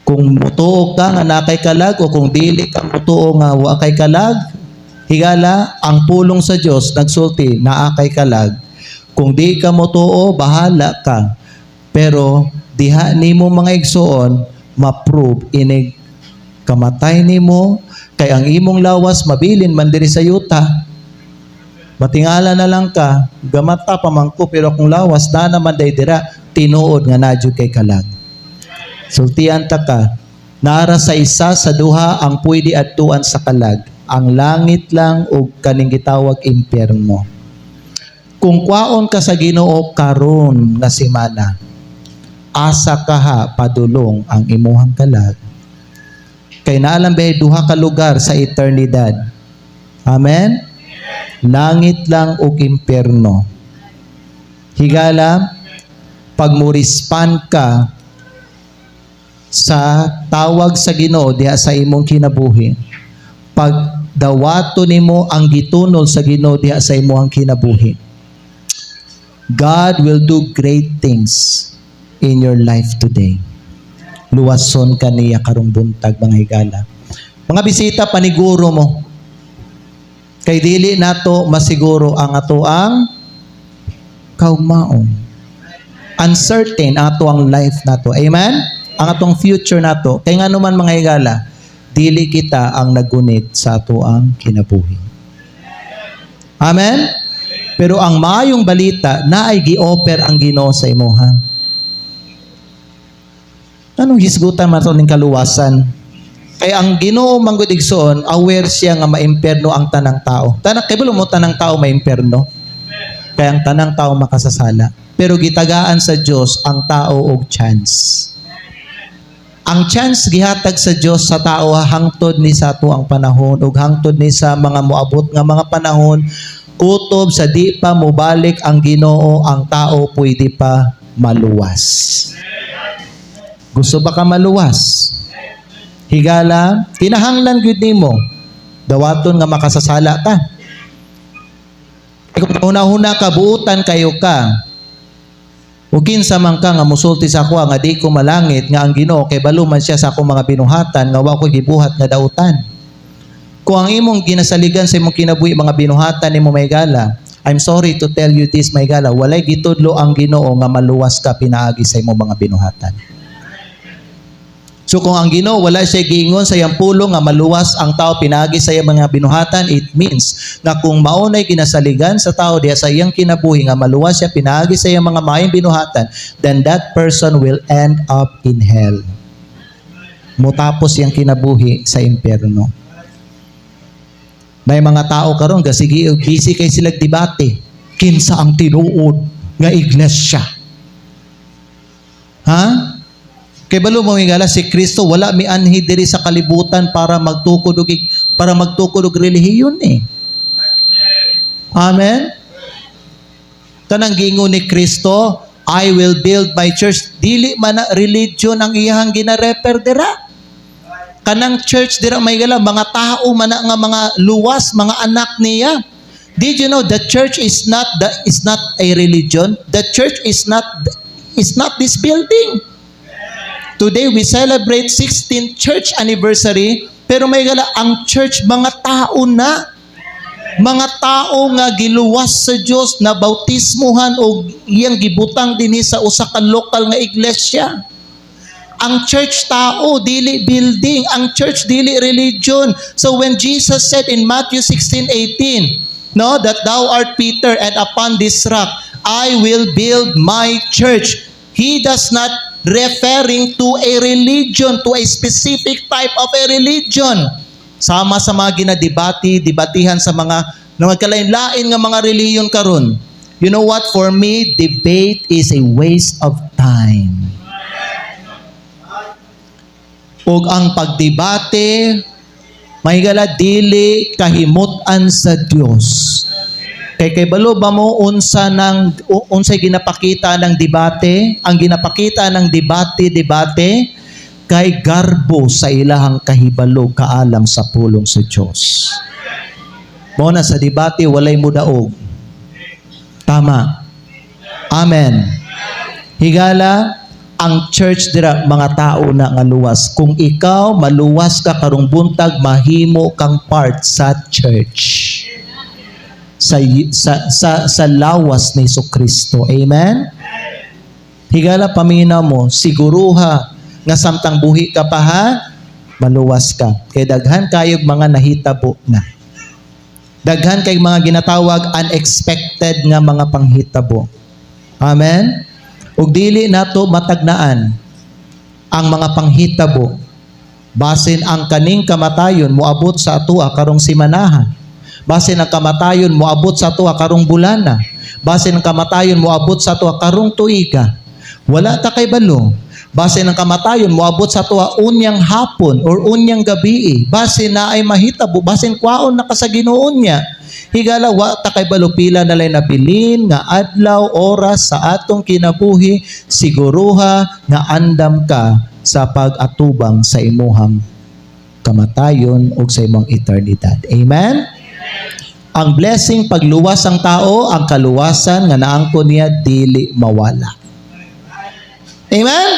Kung mutuo ka nga nakay kalag o kung dili ka mutuo nga wa kay kalag, higala, ang pulong sa Dios nagsulti naa kay kalag. Kung di ka mutuo, bahala ka. Pero diha nimo mga igsoon ma-prove inig kamatay nimo kay ang imong lawas mabilin man diri sa yuta. Matingala na lang ka, gamata pa man ko, pero kung lawas na naman day dira, tinuod nga nadyo kay kalag. Sultian ta ka, nara sa isa sa duha ang pwede adtuan sa kalag, ang langit lang o kaning gitawag impyerno. Kung kwaon ka sa Ginoo karon nga semana, asa ka ha padulong ang imuhang kalag. Kay naalam ba duha ka lugar sa eternidad. Amen? Langit lang ug impyerno. Higala, pag mo respond ka sa tawag sa Ginoo diha sa imong kinabuhi, pag dawato nimo ang gitunol sa Ginoo diha sa imong kinabuhi, God will do great things in your life today. Luwason ka niya karong buntag, mga higala. Mga bisita, paniguro mo. Kay dili nato masiguro ang ato ang kaugmaon. Uncertain ang ato ang life nato. Amen? Ang atong future nato. Kay nga naman, mga higala, dili kita ang nagunit sa ato ang kinabuhi. Amen? Pero ang maayong balita na ay gi-offer ang Ginoo sa imuha. Anong hisgutan man ito ng kaluwasan? Kaya ang Ginoo manggod igsoon, aware siya nga maimperno ang tanang tao. Kaya mo tanang tao maimperno? Kaya ang tanang tao makasasala. Pero gitagaan sa Diyos ang tao og chance. Ang chance gihatag sa Diyos sa tao hangtod ni sa ato ang panahon ug hangtod ni sa mga moabot nga mga panahon, kutob sa di pa mobalik ang Ginoo, ang tao pwede pa maluwas. Gusto ba ka maluwas? Higala, kinahanglan gyud nimo dawaton nga makasasala ka. Kung una-una kabuutan kayo ka, ug kinsa man ka nga musulti sa ako nga di ko malangit nga ang Ginoo kay balo man siya sa akong mga binuhatan nga wa ko gibuhat nga dautan. Kung ang imong ginasaligan sa imong kinabuhi mga binuhatan nimo, may gala, I'm sorry to tell you this, may gala, walay gitudlo ang Ginoo nga maluwas ka pinaagi sa imong mga binuhatan. So kung ang Ginoo wala siya giingon sa iyang pulo nga maluwas ang tao pinagi sa iyang mga binuhatan, it means nga kung maunay ginasaligan sa tao diya sa iyang kinabuhi nga maluwas siya pinagi sa iyang mga maayong binuhatan, then that person will end up in hell. Mutapos iyang kinabuhi sa impyerno. May mga tao karon gasigi busy kay sila debate. Kinsa ang tinuod nga iglesia? Ha? Kay balo mo higala si Kristo wala mi anhi diri sa kalibutan para magtukod og relihiyon eh. Amen. Kanang gingon ni Kristo, I will build my church. Dili man na religion ang iyang ginarefer dira. Kanang church dira may gala mga tao man nga mga luwas, mga anak niya. Did you know the church is not a religion? The church is not this building. Today, we celebrate 16th church anniversary, pero may gala, ang church, mga tao na. Mga tao nga giluwas sa Diyos, na bautismuhan o iyang gibutang din sa usa ka lokal nga iglesia. Ang church tao, dili building. Ang church, dili religion. So when Jesus said in Matthew 16:18, no, that thou art Peter, and upon this rock, I will build my church. He does not referring to a religion, to a specific type of a religion. Sama sa mga debatihan sa mga kalain-lain nga mga reliyon karon. You know what? For me, debate is a waste of time. Ug ang pagdebate, mahigala dili kahimutan sa Dios. Kay balo ba mo unsay ginapakita ng debate? Ang ginapakita ng debate kay garbo sa ilahang kahibalo kaalam sa pulong sa Dios. Mo na sa debate walay mudaog. Tama. Amen. Higala, ang church dira mga tao na nga luwas. Kung ikaw maluwas ka karong buntag, mahimo kang part sa church. Sa lawas ni Jesucristo. Amen? Higala paminaw mo, siguruha nga samtang buhi ka pa ha, maluwas ka. Kay daghan kayog mga nahitabo na. Daghan kay mga ginatawag unexpected nga mga panghitabo. Amen? Ug dili nato matagnaan ang mga panghitabo. Basin ang kaning kamatayon moabot sa atoa karong simanahan. Basin ang kamatayon moabot sa atoa karong bulana. Basin ang kamatayon moabot sa atoa karong tuiga. Wala ta kay balo. Base ng kamatayon, moabot sa tuwa unyang hapon or unyang gabi. Base na ay mahitabo, base kwaon na sa Ginoon niya. Higala, wa ta kay balupila na lay nabilin, nga adlaw, oras sa atong kinabuhi, siguruha nga andam ka sa pag-atubang sa imuhang kamatayon o sa imong eternidad. Amen? Ang blessing pagluwas ang tao, ang kaluwasan nga naangkon niya dili mawala. Amen?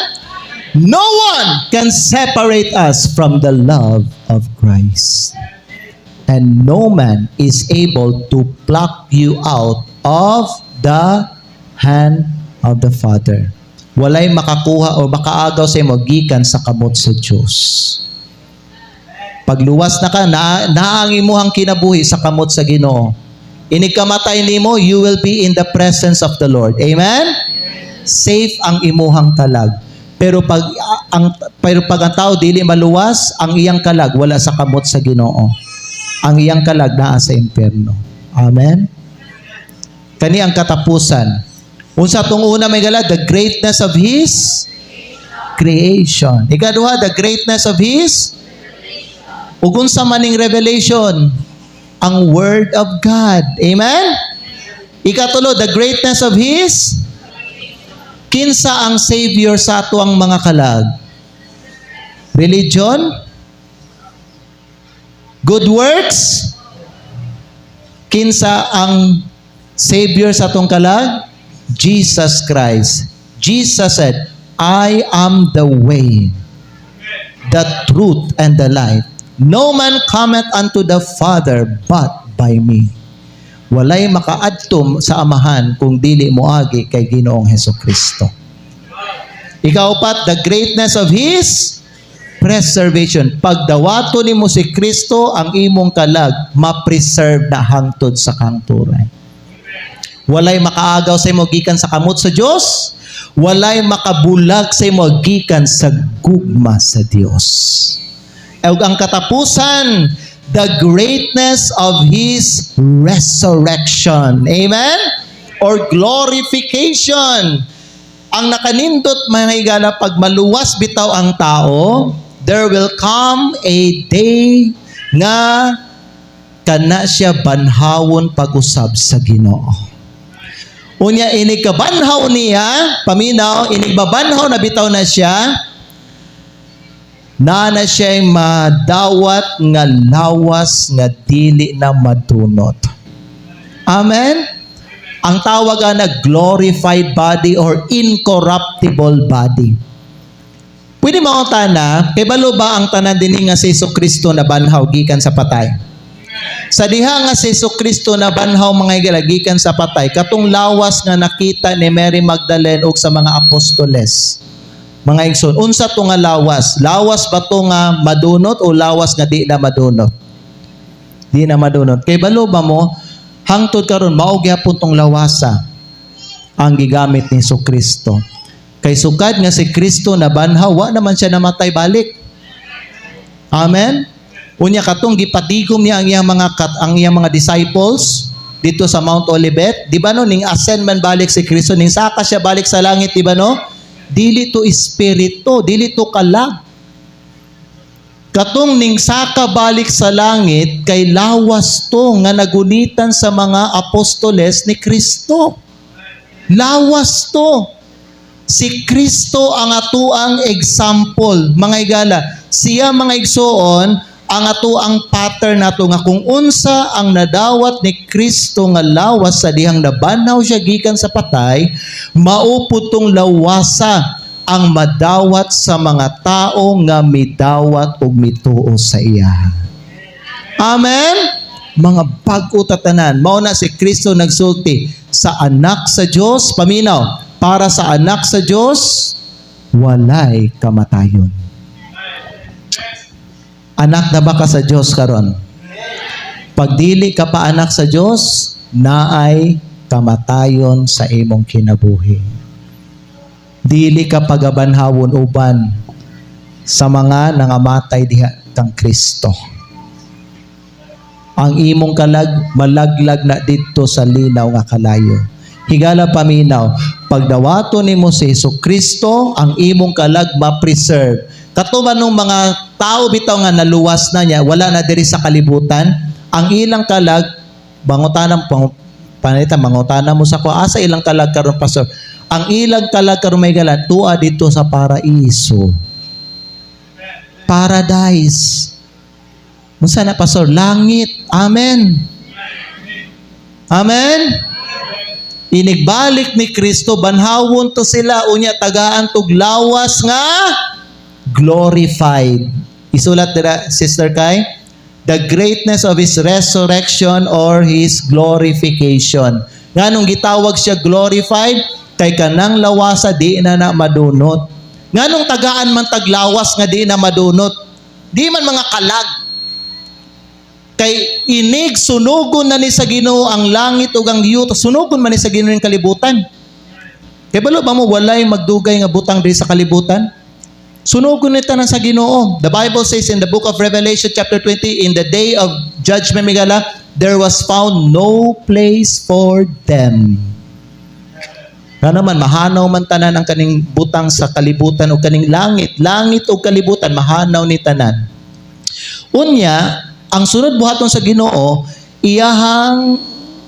No one can separate us from the love of Christ. And no man is able to pluck you out of the hand of the Father. Walay makakuha o makaagaw sa imo gikan sa kamot sa Dios. Pagluwas na ka, na ang imuhang kinabuhi sa kamot sa Ginoo. Inig kamatay nimo, you will be in the presence of the Lord. Amen? Safe ang imuhang kalag. Pero pag ang tao dili maluwas, ang iyang kalag wala sa kamot sa Ginoo. Ang iyang kalag naa sa impyerno. Amen? Kani ang katapusan. Unsa tong una may gala, the greatness of His creation. Ikaduha, the greatness of His ug unsa maning revelation, ang Word of God. Amen? Ikatulo, the greatness of His kinsa ang Savior sa ato ang mga kalag? Religion? Good works? Kinsa ang Savior sa atong kalag? Jesus Christ. Jesus said, I am the way, the truth, and the life. No man cometh unto the Father but by me. Walay makaadtom sa amahan kung dili moagi kay Ginoong Hesukristo. Ikaupat, the greatness of His preservation. Pagdawato nimo si Kristo, ang imong kalag ma-preserve na hangtod sa kangturan. Walay makaagaw sa imo gikan sa kamot sa Dios, walay makabulag sa imo gikan sa gugma sa Dios. Ug ang katapusan, the greatness of His resurrection. Amen? Or glorification. Ang nakanindot, mga higala, pag maluwas bitaw ang tao, there will come a day nga kana siya banhawon pag-usab sa Ginoo. Unya, inikabanhaw niya, paminaw, inigbabanhaw na bitaw na siya, na siya'y madawat nga lawas nga dili na madunot. Amen? Ang tawag na glorified body or incorruptible body. Pwede mo akong tana, kay balo ba ang tanan din nga si Jesucristo na banhaw gikan sa patay? Sa diha nga si Jesucristo na banhaw mga gilagikan sa patay, katong lawas nga nakita ni Mary Magdalene ug sa mga apostoles. Mga igsoon, unsa to nga lawas? Lawas ba to nga madunot o lawas nga di na madunot? Di na madunot. Kay balo ba mo, hangtod karon mao gyapon tong lawasa ang gigamit ni Jesucristo. Kay sukad nga si Kristo na banhaw, wa naman siya namatay balik. Amen? Unya katong gipatigom niya ang iyang mga disciples dito sa Mount Olivet, di ba no, ning ascend man balik si Kristo, ning saka siya balik sa langit, di ba no? Dili to espiritu, dili to kalag. Katong ning saka balik sa langit, kay lawas to nga nagunitan sa mga apostoles ni Kristo. Lawas to. Si Kristo ang atuang example, mga higala. Siya mga igsoon, ang atuang pattern nato nga kung unsa ang nadawat ni Kristo nga lawas sa dihang nabanaw siya gikan sa patay, maupod tong lawasa ang madawat sa mga tao nga midawat ug mituo sa iya. Amen? Mga bag-o tatanan, mao na si Kristo nagsulti sa anak sa Dios, paminaw, para sa anak sa Dios walay kamatayon. Anak na ba ka sa Diyos karon? Pag dili ka pa anak sa Diyos, naay kamatayon sa imong kinabuhi. Dili ka pagabanhawon uban sa mga nangamatay diha kang Kristo. Ang imong kalag malaglag na dito sa linaw nga kalayo. Higala paminaw, pagdawato nimo si Jesucristo, ang imong kalag ma-preserve. Katuman ng mga tao bitaw nga naluwas na niya, wala na diri sa kalibutan, ang ilang kalag, bangutanang panita, mangutana mo sa ko, asa ilang kalag karon pastor? Ang ilang kalag karon may galan, tua dito sa paraiso. Paradise. Musa na pastor? Langit. Amen. Amen. Inigbalik ni Kristo, banhawon to sila, unya tagaan tog lawas nga glorified. Isulat dira, Sister Kai, the greatness of His resurrection or His glorification. Nganong gitawag siya glorified? Kay kanang lawasa di na madunot. Nganong tagaan man taglawas nga di na madunot? Di man mga kalag. Kay inig sunugon na ni sa Ginoo ang langit ug ang yuta, sunugon man ni sa Ginoo ning kalibutan. Kay balo ba mo walay magdugay nga butang diri sa kalibutan? Sunugon ni tanan sa Ginoo. The Bible says in the book of Revelation chapter 20, in the day of judgment migala, there was found no place for them. Nga naman, mahanaw man tanan ang kaning butang sa kalibutan o kaning langit. Langit o kalibutan, mahanaw ni tanan. Unya, ang sunod buhaton sa Ginoo, iyahang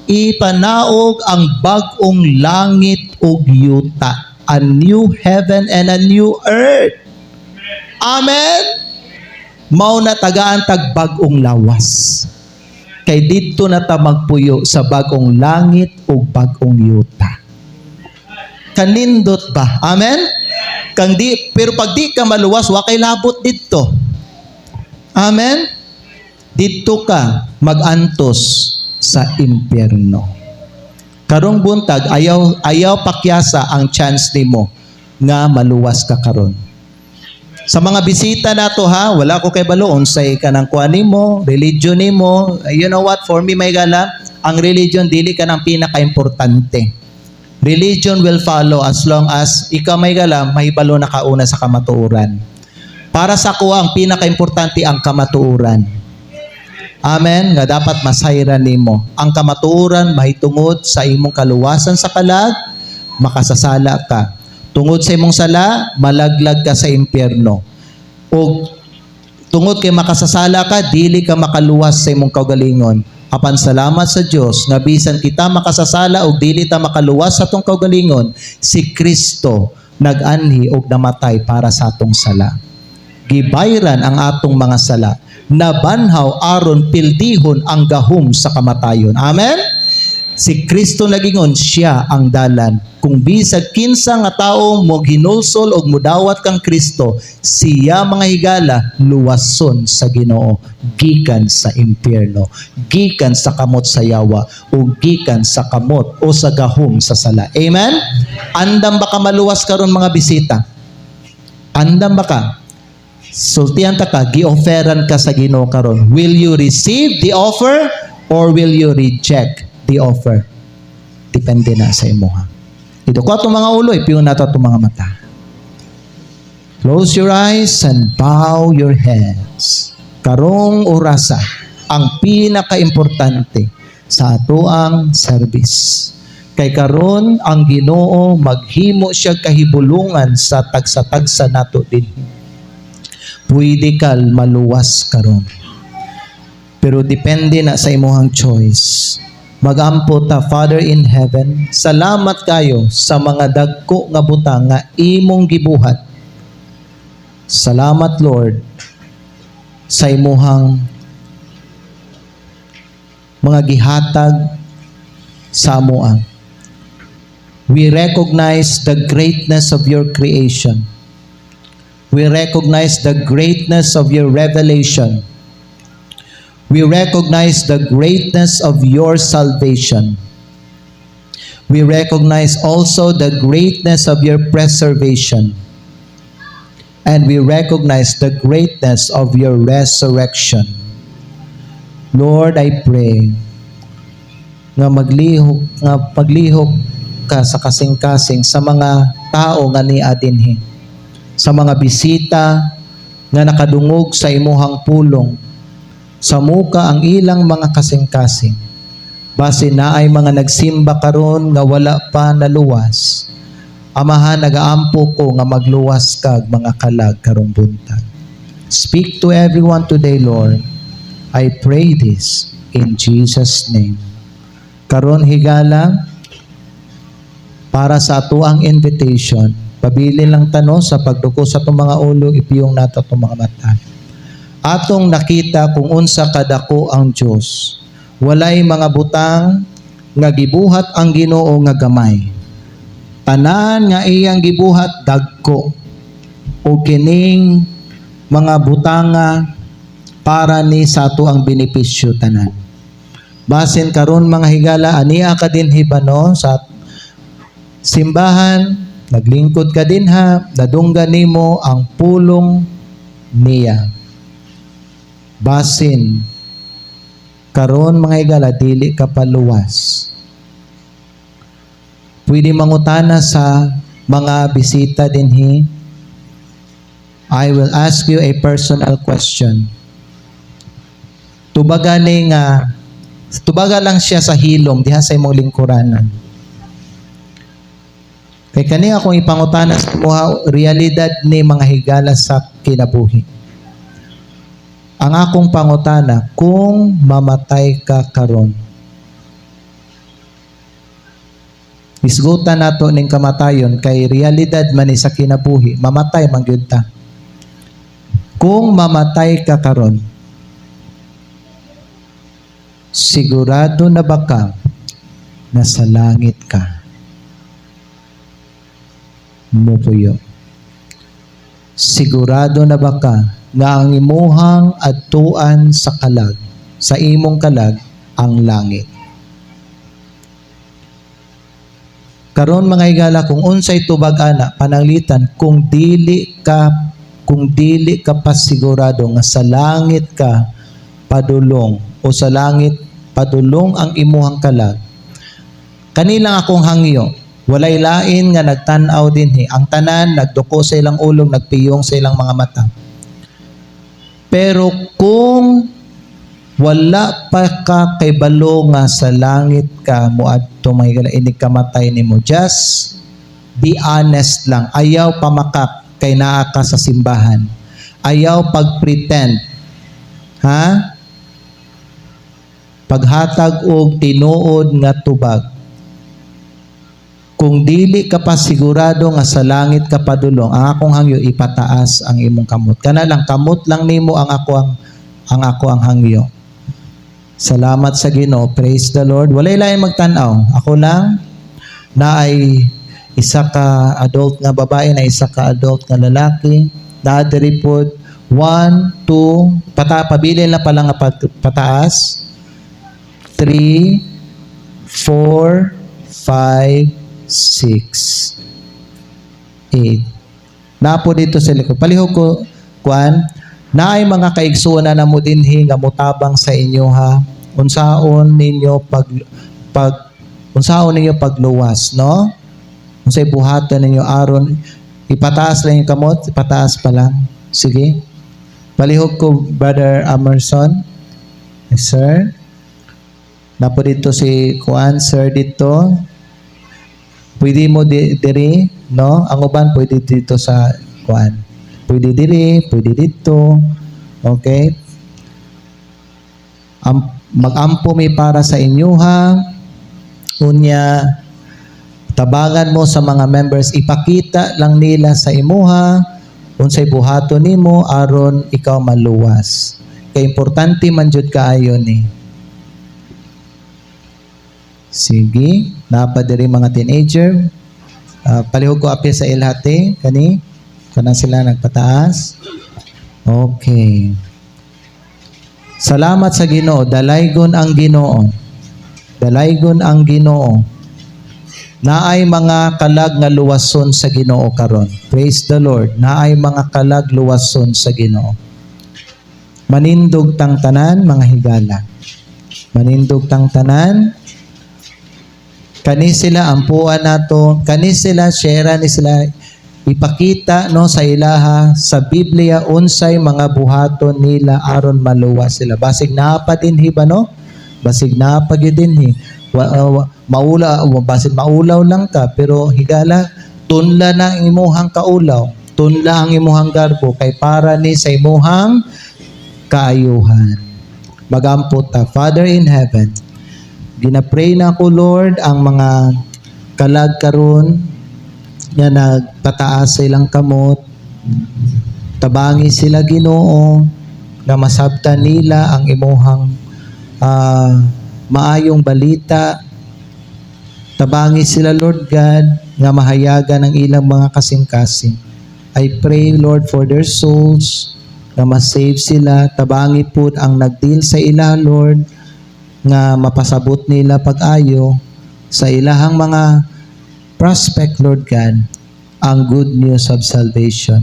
ipanaog ang bag-ong langit ug yuta, a new heaven and a new earth. Amen. Mao na tagaan tag bag-ong lawas. Kay didto na ta magpuyo sa bag-ong langit ug bag-ong yuta. Kanindot ba? Amen. Pero pag di ka maluwas, wa kay labot didto. Amen. Dito ka magantos sa impyerno. Karong buntag, ayaw pakyasa ang chance nimo nga maluwas ka karon. Sa mga bisita nato ha, wala ko kay balo unsay kanang kuan nimo, religion nimo. You know what? For me may gala, ang religion dili ka nang pinaka-importante. Religion will follow as long as ikaw may gala, mahibalo na kauna sa kamatuoran. Para sa ko ang pinaka-importante ang kamatuoran. Amen. Nga dapat masayran nimo. Ang kamatuoran mahitungod sa imong kaluwasan sa kalag, makasasala ka. Tungod sa imong sala, malaglag ka sa impyerno. O tungod kay makasasala ka, dili ka makaluwas sa imong kaugalingon. Apan salamat sa Dios nga bisan kita makasasala o dili ta makaluwas sa atong kaugalingon, si Kristo nag-anhi og namatay para sa atong sala. Gibayran ang atong mga sala. Nabanhaw aron pildihon ang gahom sa kamatayon. Amen? Si Kristo nagingon, siya ang dalan. Kung bisag kinsa nga tao mo ginulsol og mudawat kang Kristo, siya mga higala luwason sa Ginoo, gikan sa impyerno, gikan sa kamot sa yawa, o gikan sa kamot o sa gahom sa sala. Amen? Andam ba ka maluwas karon mga bisita? Andam ba ka? Sultihan ta ka, gi-offeran ka sa Ginoo karon. Will you receive the offer or will you reject the offer? Depende na sa imo ha. Ito ko atong mga ulo, ipiyon nato atong mga mata. Close your eyes and bow your heads. Karong orasa, ang pinaka-importante sa atoang service. Kay karon ang Ginoo maghimo siya kahibulungan sa tagsa-tagsa nato din. Pwede ka maluwas karon. Pero depende na sa imong choice. Magampo ta, Father in heaven, salamat kayo sa mga dagko nga butang nga imong gibuhat. Salamat Lord sa imuhang mga gihatag sa amoa. We recognize the greatness of your creation. We recognize the greatness of your revelation. We recognize the greatness of your salvation. We recognize also the greatness of your preservation. And we recognize the greatness of your resurrection. Lord, I pray nga maglihok ka sa kasing-kasing sa mga tao nga ni adinhi, sa mga bisita nga nakadungog sa imuhang pulong, sa muka ang ilang mga kasing-kasing. Base na ay mga nagsimba karon nga wala pa naluwas. Amahan, nagaampo ko nga magluwas kag mga kalag karong buntag. Speak to everyone today, Lord. I pray this in Jesus' name. Karon higala, para sa ato ang invitation, pabili lang tano sa pagduko sa itong mga ulo, ipiyong nato itong mga mata. Atong nakita kung unsa kadako ang Diyos. Walay mga butang nga gibuhat ang Ginoo nga gamay. Tanan nga iyang gibuhat dagko. O kining mga butanga para ni sa ato ang benepisyo tanan. Basin karon mga higala, aniya ka din hibano sa simbahan, naglingkod ka din ha, nadunggan nimo ang pulong niya. Basin karon mga higala, dili ka paluwas. Pwede mangutana sa mga bisita dinhi. I will ask you a personal question. Tubaga lang siya sa hilom diha sa imong lingkuranan. Kay kani akong ipangutana sa mga realidad ni mga higala sa kinabuhi. Ang akong pangutana, kung mamatay ka karon, isgutan nato ning kamatayon kay realidad man ni sa kinabuhi, mamatay man gyud ta. Kung mamatay ka karon, sigurado na ba ka na sa langit ka? Mupuyo. Sigurado na ba ka nga ang imuhang adtuan sa kalag, sa imong kalag, ang langit? Karon mga higala, kung unsay tubag ana, pananglitan, kung dili ka pa sigurado nga sa langit ka padulong, o sa langit padulong ang imuhang kalag, kanilang akong hangyo, walay lain nga nagtan-aw dinhi, ang tanan nagduko sa ilang ulong, nagpiyong sa ilang mga mata. Pero kung wala pa ka kay balo nga sa langit ka moadto mga higala, inig kamatay nimo, just be honest lang. Ayaw pamakak kay naa ka sa simbahan. Ayaw pag-pretend. Ha? Paghatag og tinuod nga tubag. Kung dili ka pa sigurado nga sa langit ka padulong, ang akong hangyo, ipataas ang imong kamot. Kana lang, kamot lang nimo ang ako ang hangyo. Salamat sa Ginoo. Praise the Lord. Walay lain magtan-aw. Ako lang na ay isa ka adult nga babae, na isa ka adult nga lalaki. Nadiri pod 1, 2, pabilin na pala nga pataas. 3, 4, 5, 6, 8. Napo dito sa likod. Palihog ko, kuan, na ay mga kaigsuon na mo dinhi nga mutabang sa inyo ha. Unsaon ninyo pagluwas, no? Unsay buhaton ninyo aron ipataas lang yung kamot, ipataas pa lang. Sige. Palihog ko, Brother Emerson. Yes, sir. Napo dito si kuan, sir dito. Pwede mo diri, no? Ang uban pwede dito sa kuan. Pwede diri, pwede dito. Okay? Mag-ampo mi para sa inyo ha. Unya, tabangan mo sa mga members, ipakita lang nila sa imuha unsay buhaton nimo aron ikaw maluwas. Kay importante man jud kaayo ni. Sige, napadiri mga teenager. Palihog ko apil sa ilhati kani. Kana sila nagpataas. Okay. Salamat sa Ginoo. Dalaygon ang Ginoo. Dalaygon ang Ginoo. Naay mga kalag nga luwason sa Ginoo karon. Praise the Lord. Naay mga kalag luwason sa Ginoo. Manindog tang tanan mga higala. Manindog tang tanan. Kani sila ampuan nato, kani sila share ni sila ipakita no sa ilaha sa Biblia unsay mga buhaton nila aron maluwas sila. Basig naa pa din hiba no basig na pagidin basin maulaw lang ta, pero higala, tunla na ang imuhang kaulaw, tunla ang imuhang garbo, kay para ni sa imuhang kaayuhan. Magampot ta. Father in heaven, ginapray na ako, Lord, ang mga kalag karon nga nagpataas sa ilang kamot, tabangi sila, Ginoo, nga masabtan nila ang imuhang maayong balita. Tabangi sila, Lord God, nga mahayagan ang ilang mga kasing-kasing. I pray, Lord, for their souls, nga masave sila. Tabangi po ang nagdeal sa ila, Lord, nga mapasabot nila pag-ayo sa ilahang mga prospect, Lord God, ang good news of salvation.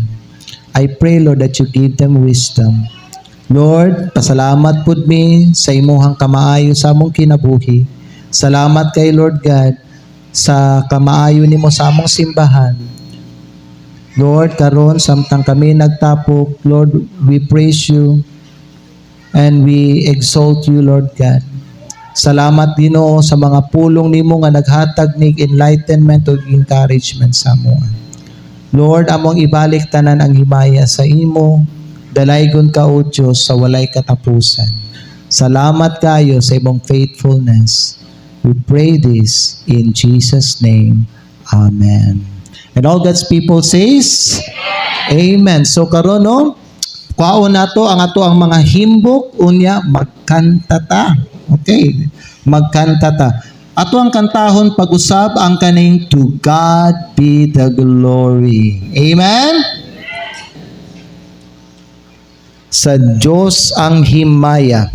I pray, Lord, that you give them wisdom. Lord, pasalamat pud mi sa imuhang kamaayo sa among kinabuhi. Salamat kay Lord God sa kamaayo nimo sa among simbahan. Lord, karon samtang kami nagtapok, Lord, we praise you and we exalt you, Lord God. Salamat, Ginoo, sa mga pulong nimo nga naghatag nig enlightenment ug encouragement sa amoa. Lord, among ibalik tanan ang himaya sa imo, dalaygon ka, O Diyos, sa walay katapusan. Salamat kayo sa imong faithfulness. We pray this in Jesus' name. Amen. And all God's people says, Amen. So karon, no, kuhaon nato ang mga himbok, unya magkanta ta. Okay, magkanta ta. Ato ang kantahon pag-usab ang kaning To God Be the Glory. Amen? Sa Diyos ang himaya.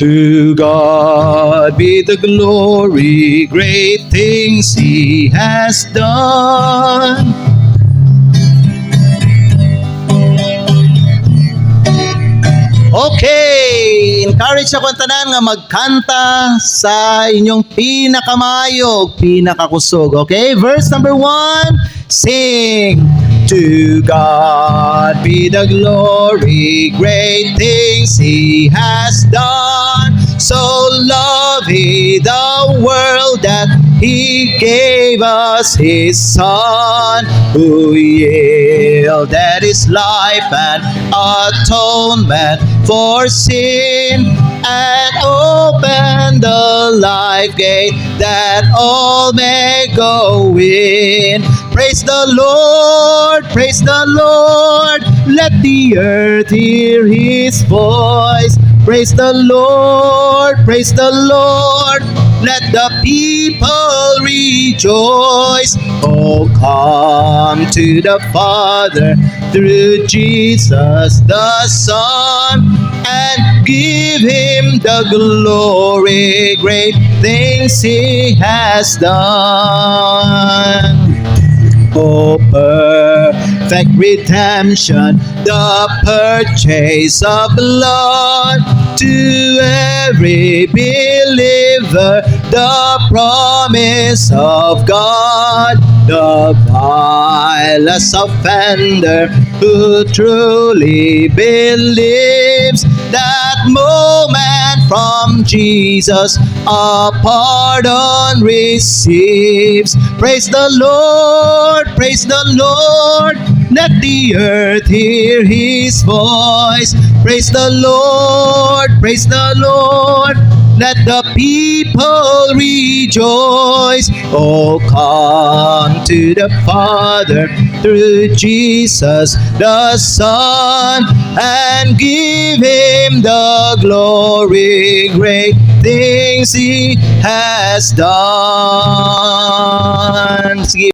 To God be the glory, great things He has done. Okay, encourage ako ang tanan nga magkanta sa inyong pinakamayog, pinakakusog. Okay, verse number 1, sing. To God be the glory, great things He has done. So loved He the world that He gave us His Son, who yielded His life and atonement for sin, and opened the life gate that all may go in. Praise the Lord, praise the Lord, let the earth hear His voice. Praise the Lord, praise the Lord, let the people rejoice. Oh, come to the Father through Jesus the Son, and give Him the glory, great things He has done. Oh, perfect redemption, the purchase of blood, to every believer, the promise of God, the vilest offender who truly believes, that moment from Jesus a pardon receives. Praise the Lord, praise the Lord, let the earth hear His voice. Praise the Lord, praise the Lord, let the people rejoice. Oh, come to the Father through Jesus the Son, and give Him the glory, great things He has done. Sige.